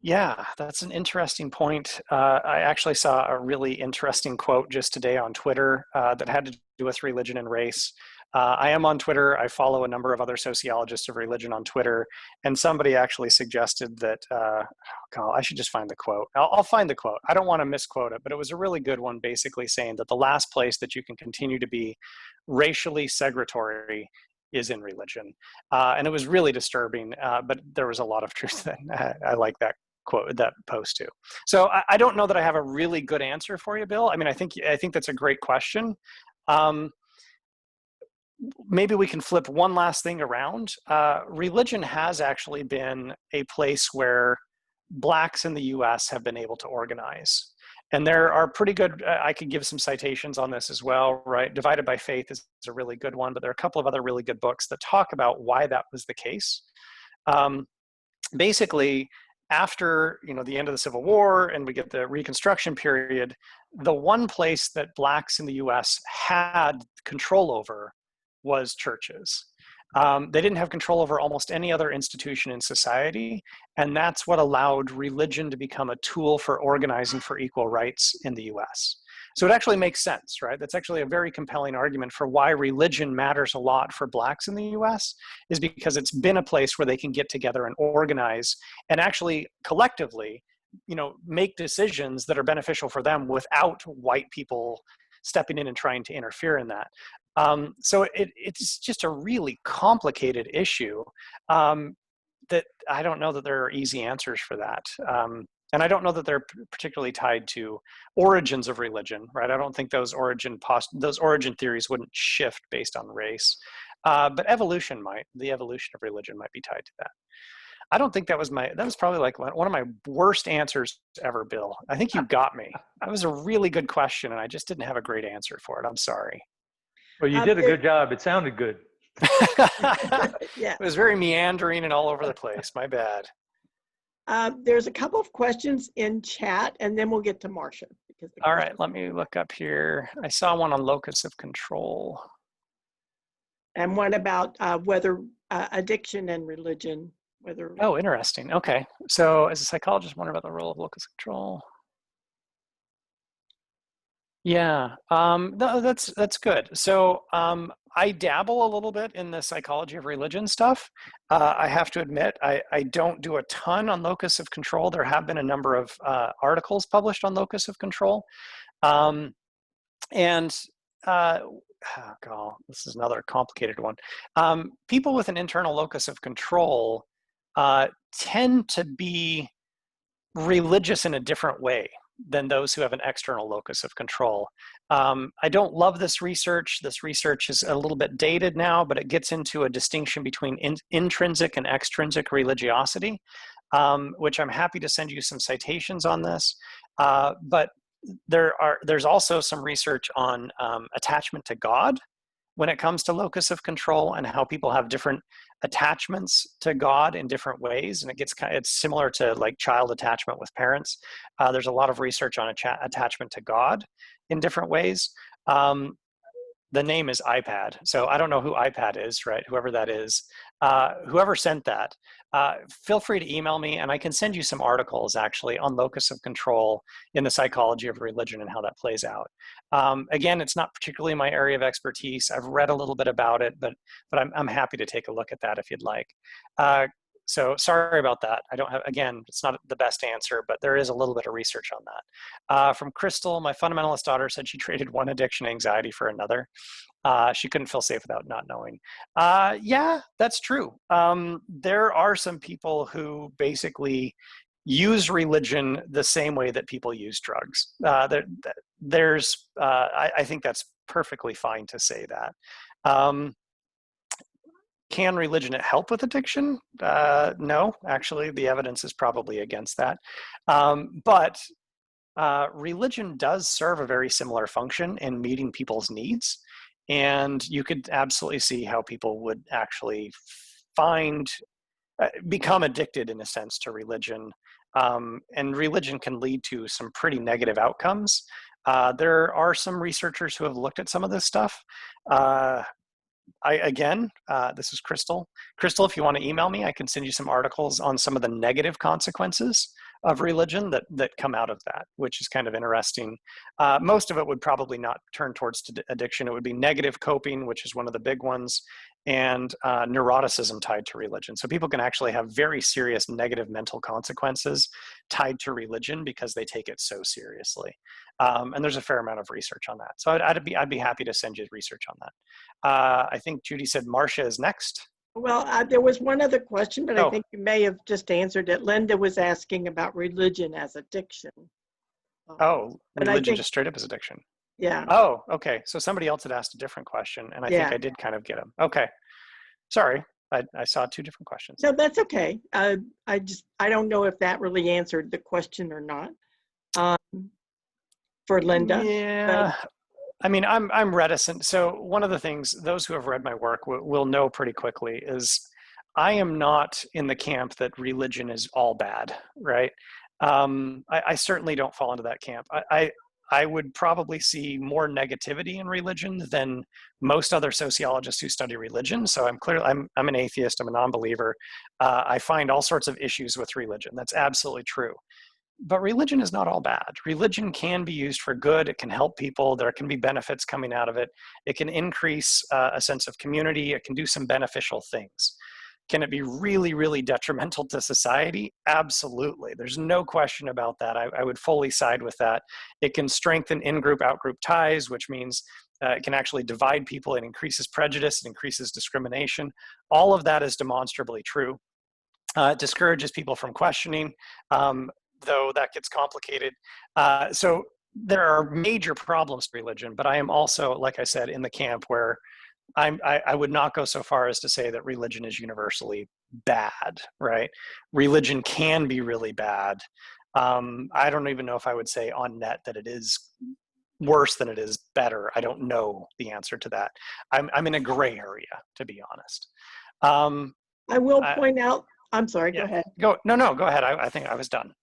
Yeah, that's an interesting point. I actually saw a really interesting quote just today on Twitter that had to do with religion and race. I am on Twitter. I follow a number of other sociologists of religion on Twitter, and somebody actually suggested that, I should just find the quote. I'll find the quote. I don't want to misquote it, but it was a really good one, basically saying that the last place that you can continue to be racially segregatory is in religion. And it was really disturbing, but there was a lot of truth in that. I like that quote, that post too. So I don't know that I have a really good answer for you, Bill. I mean, I think that's a great question. Maybe we can flip one last thing around. Religion has actually been a place where Blacks in the US have been able to organize. And there are pretty good, I could give some citations on this as well, right? Divided by Faith is a really good one, but there are a couple of other really good books that talk about why that was the case. Basically, after the end of the Civil War and we get the Reconstruction period, the one place that Blacks in the US had control over was churches. They didn't have control over almost any other institution in society, and that's what allowed religion to become a tool for organizing for equal rights in the US. So it actually makes sense, right? That's actually a very compelling argument for why religion matters a lot for Blacks in the US, is because it's been a place where they can get together and organize and actually collectively, make decisions that are beneficial for them without white people stepping in and trying to interfere in that. So it's just a really complicated issue that I don't know that there are easy answers for that. And I don't know that they're particularly tied to origins of religion, right? I don't think those origin theories wouldn't shift based on race, but evolution might. The evolution of religion might be tied to that. I don't think that was probably like one of my worst answers ever, Bill. I think you got me. That was a really good question, and I just didn't have a great answer for it. I'm sorry. Well, you did a good job. It sounded good. Yeah. It was very meandering and all over the place. My bad. There's a couple of questions in chat, and then we'll get to Marcia. All right, let me look up here. I saw one on locus of control. And what about whether addiction and religion, whether... Oh, interesting. Okay. So as a psychologist, I wonder about the role of locus of control. Yeah, no, that's good. So I dabble a little bit in the psychology of religion stuff. I have to admit, I don't do a ton on locus of control. There have been a number of articles published on locus of control. Oh God, this is another complicated one. People with an internal locus of control tend to be religious in a different way than those who have an external locus of control. I don't love this research. This research is a little bit dated now, but it gets into a distinction between intrinsic and extrinsic religiosity, which I'm happy to send you some citations on this. But there's also some research on attachment to God when it comes to locus of control and how people have different attachments to God in different ways. And it's similar to like child attachment with parents. There's a lot of research on attachment to God in different ways. The name is iPad. So I don't know who iPad is, right? Whoever that is, whoever sent that, feel free to email me and I can send you some articles actually on locus of control in the psychology of religion and how that plays out. Again, it's not particularly my area of expertise. I've read a little bit about it, but I'm happy to take a look at that if you'd like. So sorry about that. I don't have, again, it's not the best answer, but there is a little bit of research on that. From Crystal, my fundamentalist daughter said she traded one addiction anxiety for another. She couldn't feel safe without not knowing. Yeah, that's true. There are some people who basically use religion the same way that people use drugs. I think that's perfectly fine to say that. Can religion help with addiction? No, actually, the evidence is probably against that. But religion does serve a very similar function in meeting people's needs. And you could absolutely see how people would actually become addicted in a sense to religion. And religion can lead to some pretty negative outcomes. There are some researchers who have looked at some of this stuff. This is Crystal. Crystal, if you want to email me, I can send you some articles on some of the negative consequences of religion that come out of that, which is kind of interesting. Most of it would probably not turn towards addiction. It would be negative coping, which is one of the big ones, and neuroticism tied to religion. So people can actually have very serious negative mental consequences tied to religion because they take it so seriously. And there's a fair amount of research on that. So I'd be happy to send you research on that. I think Judy said Marcia is next. Well, there was one other question, but I think you may have just answered it. Linda was asking about religion as addiction. Religion just straight up as addiction. Yeah. Oh, okay. So somebody else had asked a different question, and I think I did kind of get them. Okay. Sorry, I saw two different questions. No, that's okay. I don't know if that really answered the question or not. For Linda. Yeah. I mean, I'm reticent. So one of the things those who have read my work will know pretty quickly is I am not in the camp that religion is all bad, right? I certainly don't fall into that camp. I would probably see more negativity in religion than most other sociologists who study religion. So I'm an atheist. I'm a non-believer. I find all sorts of issues with religion. That's absolutely true. But religion is not all bad. Religion can be used for good. It can help people. There can be benefits coming out of it. It can increase a sense of community. It can do some beneficial things. Can it be really, really detrimental to society? Absolutely. There's no question about that. I would fully side with that. It can strengthen in-group, out-group ties, which means it can actually divide people. It increases prejudice. It increases discrimination. All of that is demonstrably true. It discourages people from questioning. Though that gets complicated. So there are major problems to religion, but I am also, like I said, in the camp where I would not go so far as to say that religion is universally bad, right? Religion can be really bad. I don't even know if I would say on net that it is worse than it is better. I don't know the answer to that. I'm in a gray area, to be honest. I will point out, I'm sorry, go ahead. Go ahead. I think I was done.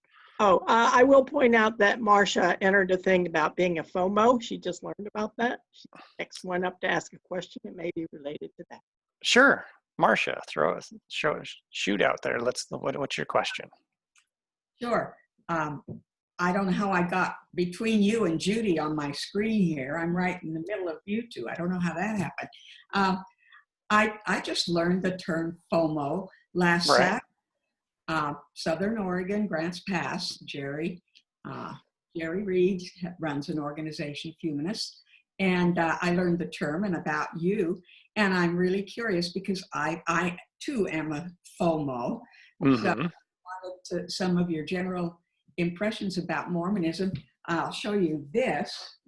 Oh, I will point out that Marcia entered a thing about being a FOMO. She just learned about that. She's the next one up to ask a question. It may be related to that. Sure. Marcia, shoot out there. What's your question? Sure. I don't know how I got between you and Judy on my screen here. I'm right in the middle of you two. I don't know how that happened. I just learned the term FOMO last Saturday. Southern Oregon, Grants Pass, Jerry Reed runs an organization, Humanists, and I learned the term and about you, and I'm really curious because I too am a FOMO. Mm-hmm. So I wanted some of your general impressions about Mormonism. I'll show you this.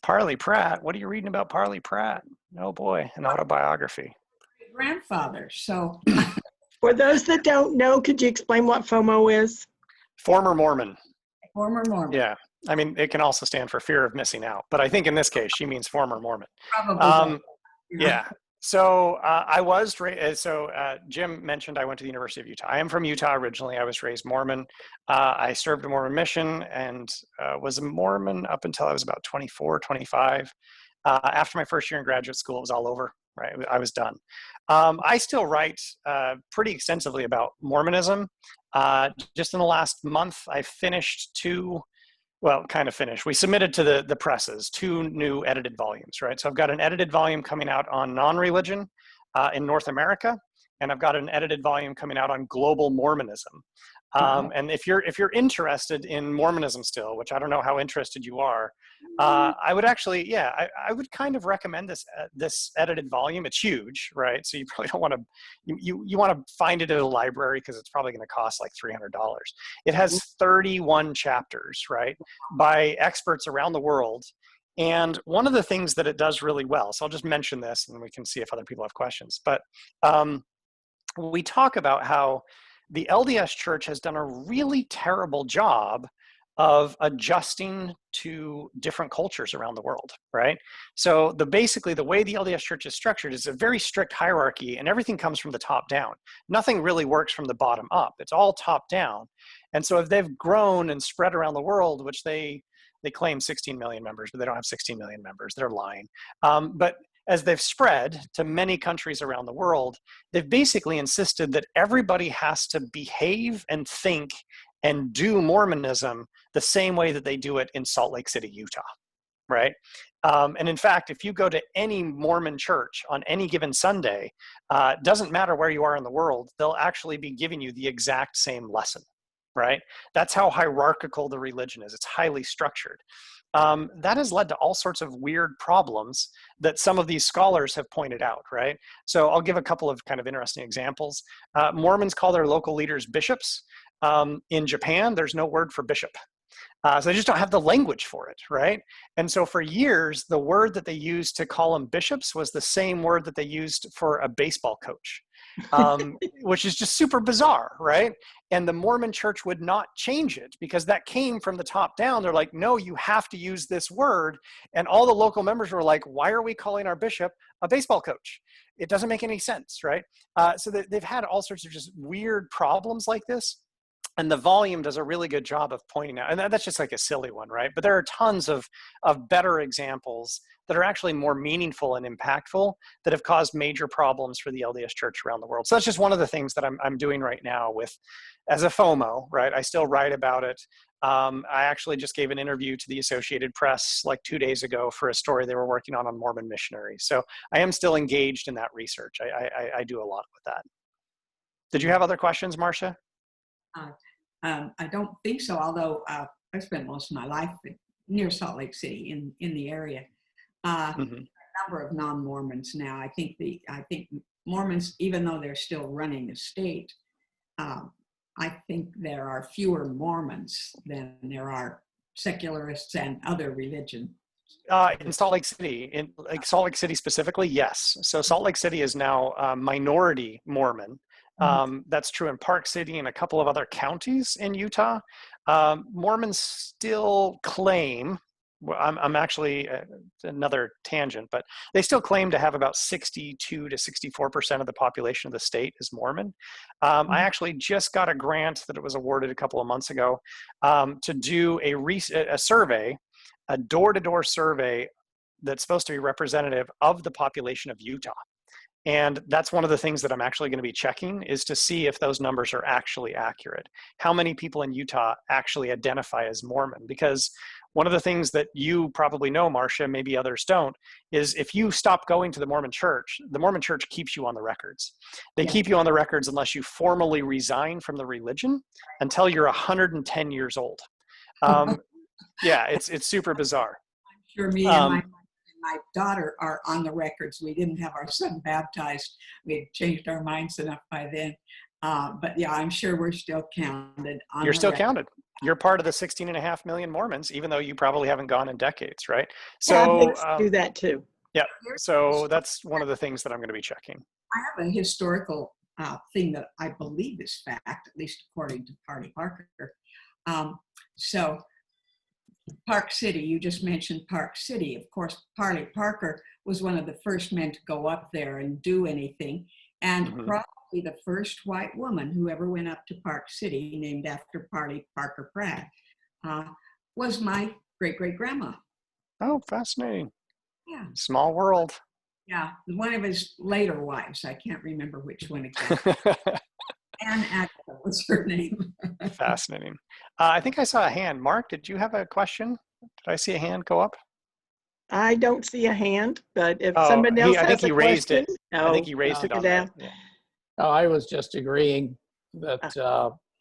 Parley Pratt. What are you reading about Parley Pratt? Oh boy, an autobiography. Grandfather. So. For those that don't know, could you explain what FOMO is? Former Mormon. Former Mormon. Yeah. I mean, it can also stand for fear of missing out, but I think in this case, she means former Mormon. Probably. Yeah. So I was raised, Jim mentioned I went to the University of Utah. I am from Utah originally. I was raised Mormon. I served a Mormon mission and was a Mormon up until I was about 24, 25. After my first year in graduate school, it was all over. Right, I was done. I still write pretty extensively about Mormonism. Just in the last month, I finished we submitted to the presses 2 new edited volumes, right? So I've got an edited volume coming out on non-religion in North America, and I've got an edited volume coming out on global Mormonism. And if you're interested in Mormonism still, which I don't know how interested you are, I would actually, I would kind of recommend this edited volume. It's huge, right? So you probably don't want to, you want to find it at a library because it's probably going to cost like $300. It has 31 chapters, right, by experts around the world. And one of the things that it does really well, so I'll just mention this and we can see if other people have questions, but we talk about how the LDS Church has done a really terrible job of adjusting to different cultures around the world, right? So basically the way the LDS Church is structured is a very strict hierarchy and everything comes from the top down. Nothing really works from the bottom up. It's all top down. And so if they've grown and spread around the world, which they claim 16 million members, but they don't have 16 million members, they're lying. But as they've spread to many countries around the world, they've basically insisted that everybody has to behave and think and do Mormonism the same way that they do it in Salt Lake City, Utah, right? And in fact, if you go to any Mormon church on any given Sunday, doesn't matter where you are in the world, they'll actually be giving you the exact same lesson, right? That's how hierarchical the religion is. It's highly structured. That has led to all sorts of weird problems that some of these scholars have pointed out, right? So I'll give a couple of kind of interesting examples. Mormons call their local leaders bishops. In Japan, there's no word for bishop. So they just don't have the language for it, right? And so for years, the word that they used to call them bishops was the same word that they used for a baseball coach, which is just super bizarre, right? And the Mormon church would not change it because that came from the top down. They're like, no, you have to use this word. And all the local members were like, why are we calling our bishop a baseball coach? It doesn't make any sense, right? So they've had all sorts of just weird problems like this. And the volume does a really good job of pointing out, and that's just like a silly one, right? But there are tons of better examples that are actually more meaningful and impactful that have caused major problems for the LDS Church around the world. So that's just one of the things that I'm doing right now with, as a FOMO, right? I still write about it. I actually just gave an interview to the Associated Press like 2 days ago for a story they were working on Mormon missionaries. So I am still engaged in that research. I do a lot with that. Did you have other questions, Marcia? I don't think so, although I spent most of my life near Salt Lake City in the area. A number of non-Mormons now. I think Mormons, even though they're still running the state, I think there are fewer Mormons than there are secularists and other religions. In Salt Lake City, in like Salt Lake City specifically, yes. So Salt Lake City is now minority Mormon. That's true in Park City and a couple of other counties in Utah. Mormons still claim, I'm actually, another tangent, but they still claim to have about 62 to 64% of the population of the state is Mormon. I actually just got a grant that it was awarded a couple of months ago to do a survey, a door-to-door survey that's supposed to be representative of the population of Utah. And that's one of the things that I'm actually going to be checking, is to see if those numbers are actually accurate. How many people in Utah actually identify as Mormon? Because one of the things that you probably know, Marcia, maybe others don't, is if you stop going to the Mormon church keeps you on the records. They keep you on the records unless you formally resign from the religion until you're 110 years old. Yeah, it's super bizarre. I'm sure me and my daughter are on the records. We didn't have our son baptized. We had changed our minds enough by then. But yeah, I'm sure we're still counted. You're still counted. You're part of the 16.5 million Mormons, even though you probably haven't gone in decades, right? So yeah, do that too. Yeah, so that's one of the things that I'm going to be checking. I have a historical thing that I believe is fact, at least according to Parley Parker. So Park City, you just mentioned Park City. Of course, Parley Parker was one of the first men to go up there and do anything. And probably the first white woman who ever went up to Park City, named after Parley Parker Pratt, was my great-great-grandma. Oh, fascinating. Yeah. Small world. Yeah, one of his later wives. I can't remember which one exactly. Anne Agatha was her name. Fascinating. I think I saw a hand. Mark, did you have a question? Did I see a hand go up? I don't see a hand, but if somebody else has a question. I think he raised it on that. Yeah. I was just agreeing that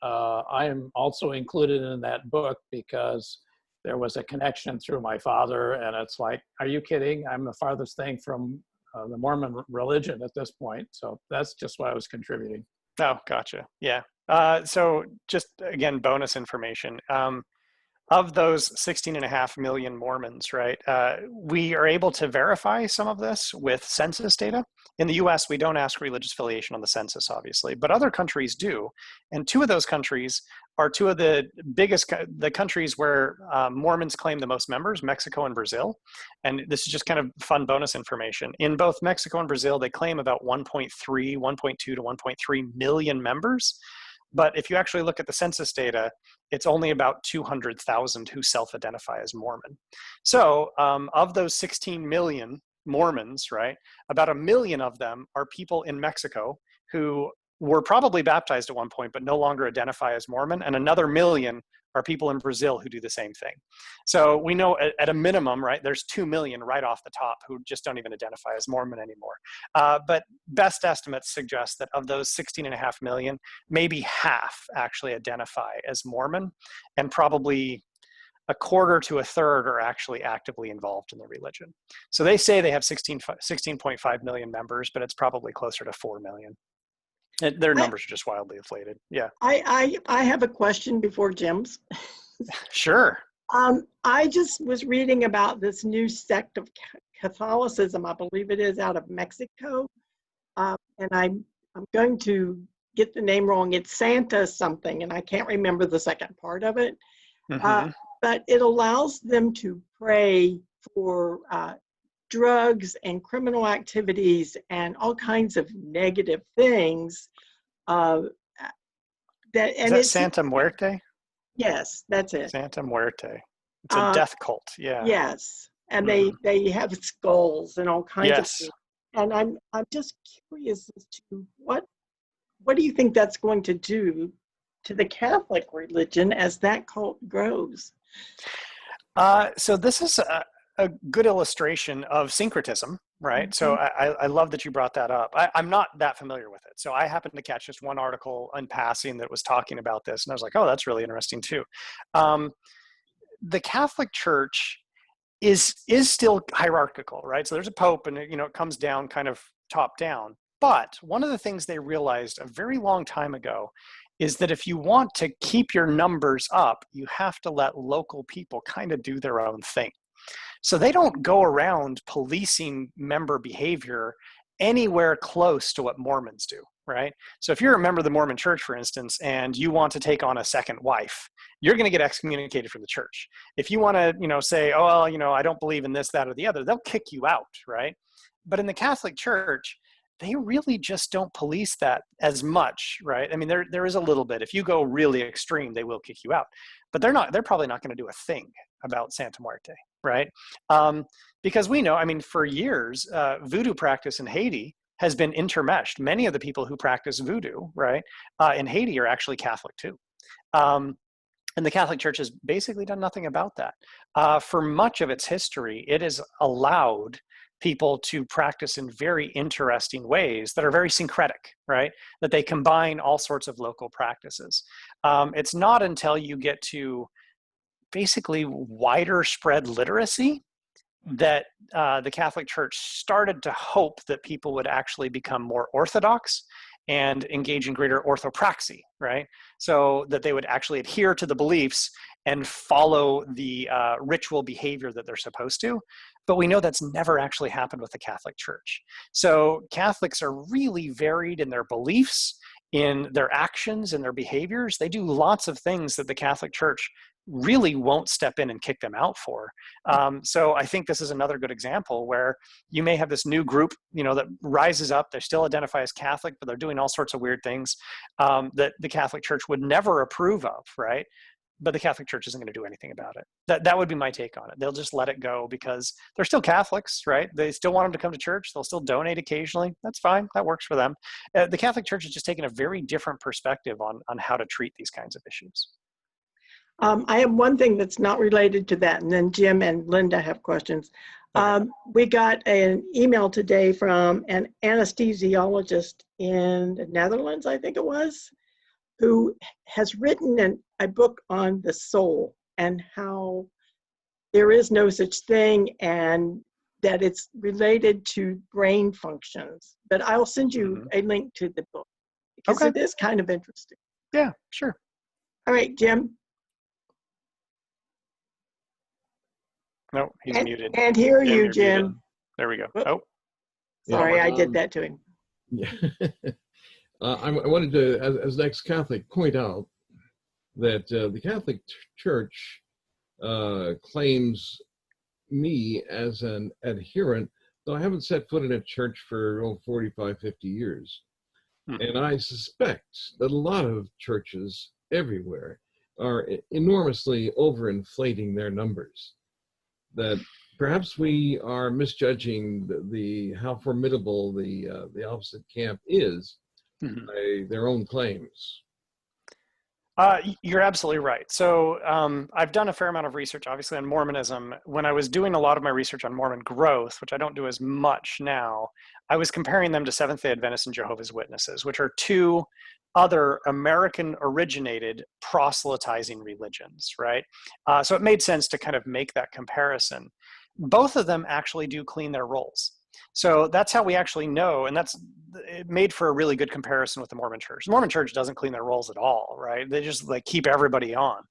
I am also included in that book because there was a connection through my father, and it's like, are you kidding? I'm the farthest thing from the Mormon religion at this point. So that's just why I was contributing. Oh, gotcha. Yeah. So just, again, bonus information. Of those 16.5 million Mormons, right, we are able to verify some of this with census data. In the US, we don't ask religious affiliation on the census, obviously, but other countries do. And two of those countries are two of the biggest, the countries where Mormons claim the most members, Mexico and Brazil. And this is just kind of fun bonus information. In both Mexico and Brazil, they claim about 1.2 to 1.3 million members. But if you actually look at the census data, it's only about 200,000 who self-identify as Mormon. So of those 16 million Mormons, right, about 1 million of them are people in Mexico who were probably baptized at one point, but no longer identify as Mormon, and another 1 million are people in Brazil who do the same thing. So we know at a minimum, right, there's 2 million right off the top who just don't even identify as Mormon anymore. But best estimates suggest that of those 16.5 million, maybe half actually identify as Mormon, and probably a quarter to a third are actually actively involved in the religion. So they say they have 16.5 million members, but it's probably closer to 4 million. Their numbers are just wildly inflated. Yeah. I have a question before Jim's. Sure. I just was reading about this new sect of Catholicism, I believe it is, out of Mexico. And I'm going to get the name wrong. It's Santa something, and I can't remember the second part of it. Mm-hmm. But it allows them to pray for drugs and criminal activities and all kinds of negative things. Is that Santa Muerte? Yes, that's it. Santa Muerte. It's a death cult. Yeah. Yes, and they have skulls and all kinds of things. And I'm just curious as to what do you think that's going to do to the Catholic religion as that cult grows? So this is a good illustration of syncretism, right? So I love that you brought that up. I'm not that familiar with it. So I happened to catch just one article in passing that was talking about this. And I was like, oh, that's really interesting too. The Catholic Church is still hierarchical, right? So there's a pope and it comes down kind of top down. But one of the things they realized a very long time ago is that if you want to keep your numbers up, you have to let local people kind of do their own thing. So they don't go around policing member behavior anywhere close to what Mormons do, right? So if you're a member of the Mormon Church, for instance, and you want to take on a second wife, you're going to get excommunicated from the church. If you want to, say, oh, well, I don't believe in this, that, or the other, they'll kick you out, right? But in the Catholic Church, they really just don't police that as much, right? I mean, there is a little bit. If you go really extreme, they will kick you out. But they're probably not going to do a thing about Santa Muerte, right? Because we know, I mean, for years, voodoo practice in Haiti has been intermeshed. Many of the people who practice voodoo, right, in Haiti are actually Catholic too. And the Catholic Church has basically done nothing about that. For much of its history, it has allowed people to practice in very interesting ways that are very syncretic, right? That they combine all sorts of local practices. It's not until you get to basically wider spread literacy that the Catholic Church started to hope that people would actually become more orthodox and engage in greater orthopraxy, right? So that they would actually adhere to the beliefs and follow the ritual behavior that they're supposed to. But we know that's never actually happened with the Catholic Church. So Catholics are really varied in their beliefs, in their actions, and their behaviors. They do lots of things that the Catholic Church really won't step in and kick them out for. So I think this is another good example where you may have this new group, that rises up. They still identify as Catholic, but they're doing all sorts of weird things that the Catholic Church would never approve of, right? But the Catholic Church isn't going to do anything about it. That would be my take on it. They'll just let it go because they're still Catholics, right? They still want them to come to church. They'll still donate occasionally. That's fine. That works for them. The Catholic Church has just taken a very different perspective on how to treat these kinds of issues. I have one thing that's not related to that, and then Jim and Linda have questions. Okay. We got an email today from an anesthesiologist in the Netherlands, I think it was, who has written a book on the soul and how there is no such thing and that it's related to brain functions. But I'll send you a link to the book because it is kind of interesting. Yeah, sure. All right, Jim. No, he's muted. Can't hear you, Jim. Muted. There we go. Oh, sorry, I did that to him. Yeah. I wanted to, as an ex-Catholic, point out that the Catholic Church claims me as an adherent, though I haven't set foot in a church for 45, 50 years. And I suspect that a lot of churches everywhere are enormously overinflating their numbers. That perhaps we are misjudging how formidable the opposite camp is, by their own claims. You're absolutely right. So I've done a fair amount of research, obviously, on Mormonism. When I was doing a lot of my research on Mormon growth, which I don't do as much now, I was comparing them to Seventh-day Adventists and Jehovah's Witnesses, which are two other American-originated proselytizing religions, right? So it made sense to kind of make that comparison. Both of them actually do clean their rolls. So that's how we actually know, and it made for a really good comparison with the Mormon Church. The Mormon Church doesn't clean their rolls at all, right? They just like keep everybody on.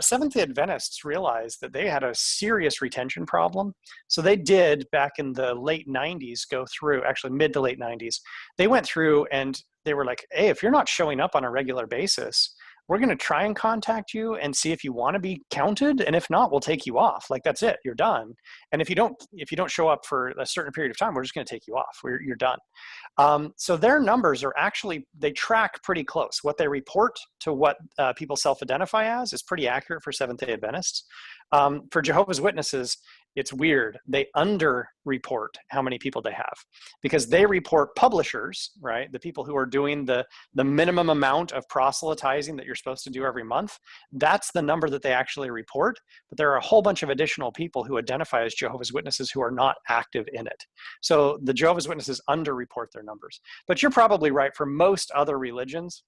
Seventh-day Adventists realized that they had a serious retention problem. So they did, back in the late 90s, go through, actually mid to late 90s, they went through and they were like, hey, if you're not showing up on a regular basis, we're going to try and contact you and see if you want to be counted, and if not, we'll take you off. Like, that's it, you're done. And if you don't show up for a certain period of time, we're just going to take you off. You're done. So their numbers are actually, they track pretty close. What they report to what people self-identify as is pretty accurate for Seventh-day Adventists. For Jehovah's Witnesses, it's weird. They under-report how many people they have, because they report publishers, right? The people who are doing the minimum amount of proselytizing that you're supposed to do every month. That's the number that they actually report. But there are a whole bunch of additional people who identify as Jehovah's Witnesses who are not active in it. So the Jehovah's Witnesses under-report their numbers. But you're probably right. For most other religions,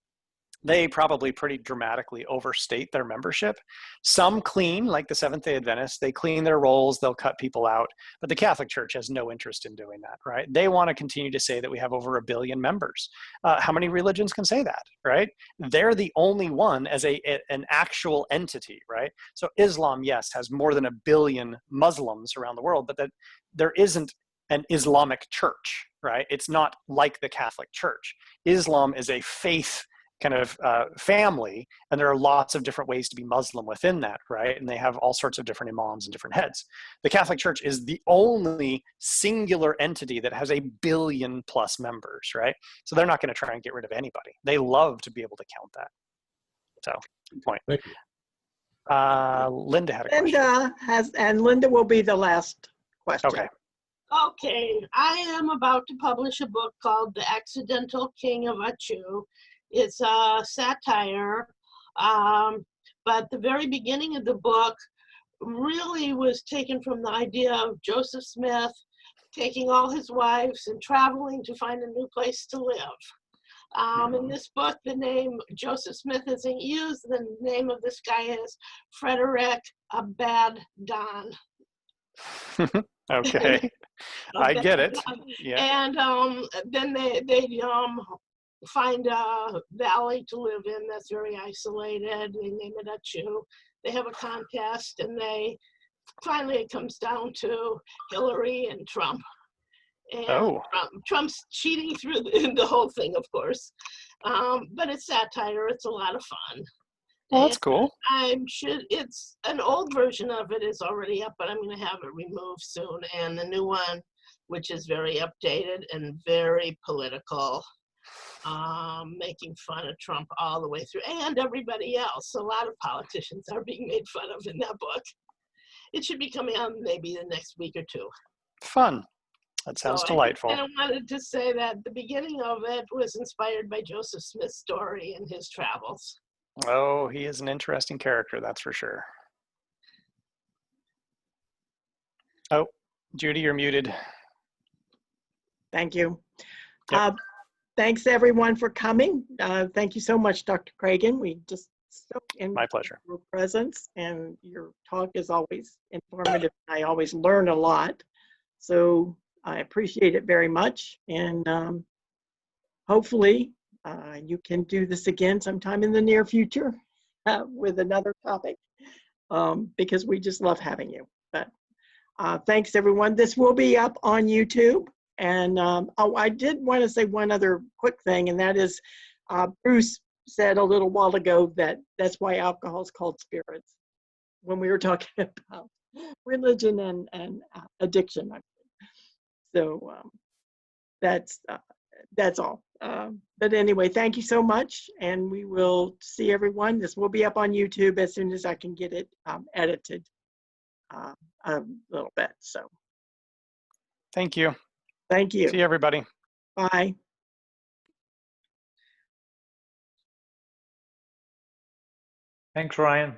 they probably pretty dramatically overstate their membership. Some clean, like the Seventh-day Adventists, they clean their rolls, they'll cut people out. But the Catholic Church has no interest in doing that, right? They want to continue to say that we have over 1 billion members. How many religions can say that, right? They're the only one as an actual entity, right? So Islam, yes, has more than 1 billion Muslims around the world, but that there isn't an Islamic church, right? It's not like the Catholic Church. Islam is a faith kind of family, and there are lots of different ways to be Muslim within that, right? And they have all sorts of different imams and different heads. The Catholic Church is the only singular entity that has 1 billion plus members, right? So they're not going to try and get rid of anybody. They love to be able to count that. So, good point. Thank you. Linda had a question. And Linda will be the last question. Okay. Okay, I am about to publish a book called The Accidental King of Achu. It's a satire, but the very beginning of the book really was taken from the idea of Joseph Smith taking all his wives and traveling to find a new place to live. In this book, the name Joseph Smith isn't used. The name of this guy is Frederick Abaddon. Okay. I get it. Yeah. And then they find a valley to live in that's very isolated. They name it Achu. They have a contest, and finally it comes down to Hillary and Trump. And Trump's cheating through the whole thing, of course. But it's satire. It's a lot of fun. Well, that's cool. It's an old version of it is already up, but I'm going to have it removed soon. And the new one, which is very updated and very political, making fun of Trump all the way through, and everybody else. A lot of politicians are being made fun of in that book. It should be coming out maybe the next week or two. Fun. That sounds delightful. And I wanted to say that the beginning of it was inspired by Joseph Smith's story and his travels. Oh, he is an interesting character, that's for sure. Oh, Judy, you're muted. Thank you. Yep. Thanks everyone for coming. Thank you so much, Dr. Cragun. We just so in my pleasure. Your presence, and your talk is always informative. I always learn a lot, so I appreciate it very much. And hopefully you can do this again sometime in the near future with another topic, because we just love having you. But thanks everyone. This will be up on YouTube. And I did want to say one other quick thing, and that is Bruce said a little while ago that that's why alcohol is called spirits, when we were talking about religion and addiction. So that's all. But anyway, thank you so much, and we will see everyone. This will be up on YouTube as soon as I can get it edited a little bit. So thank you. Thank you. See you, everybody. Bye. Thanks, Ryan.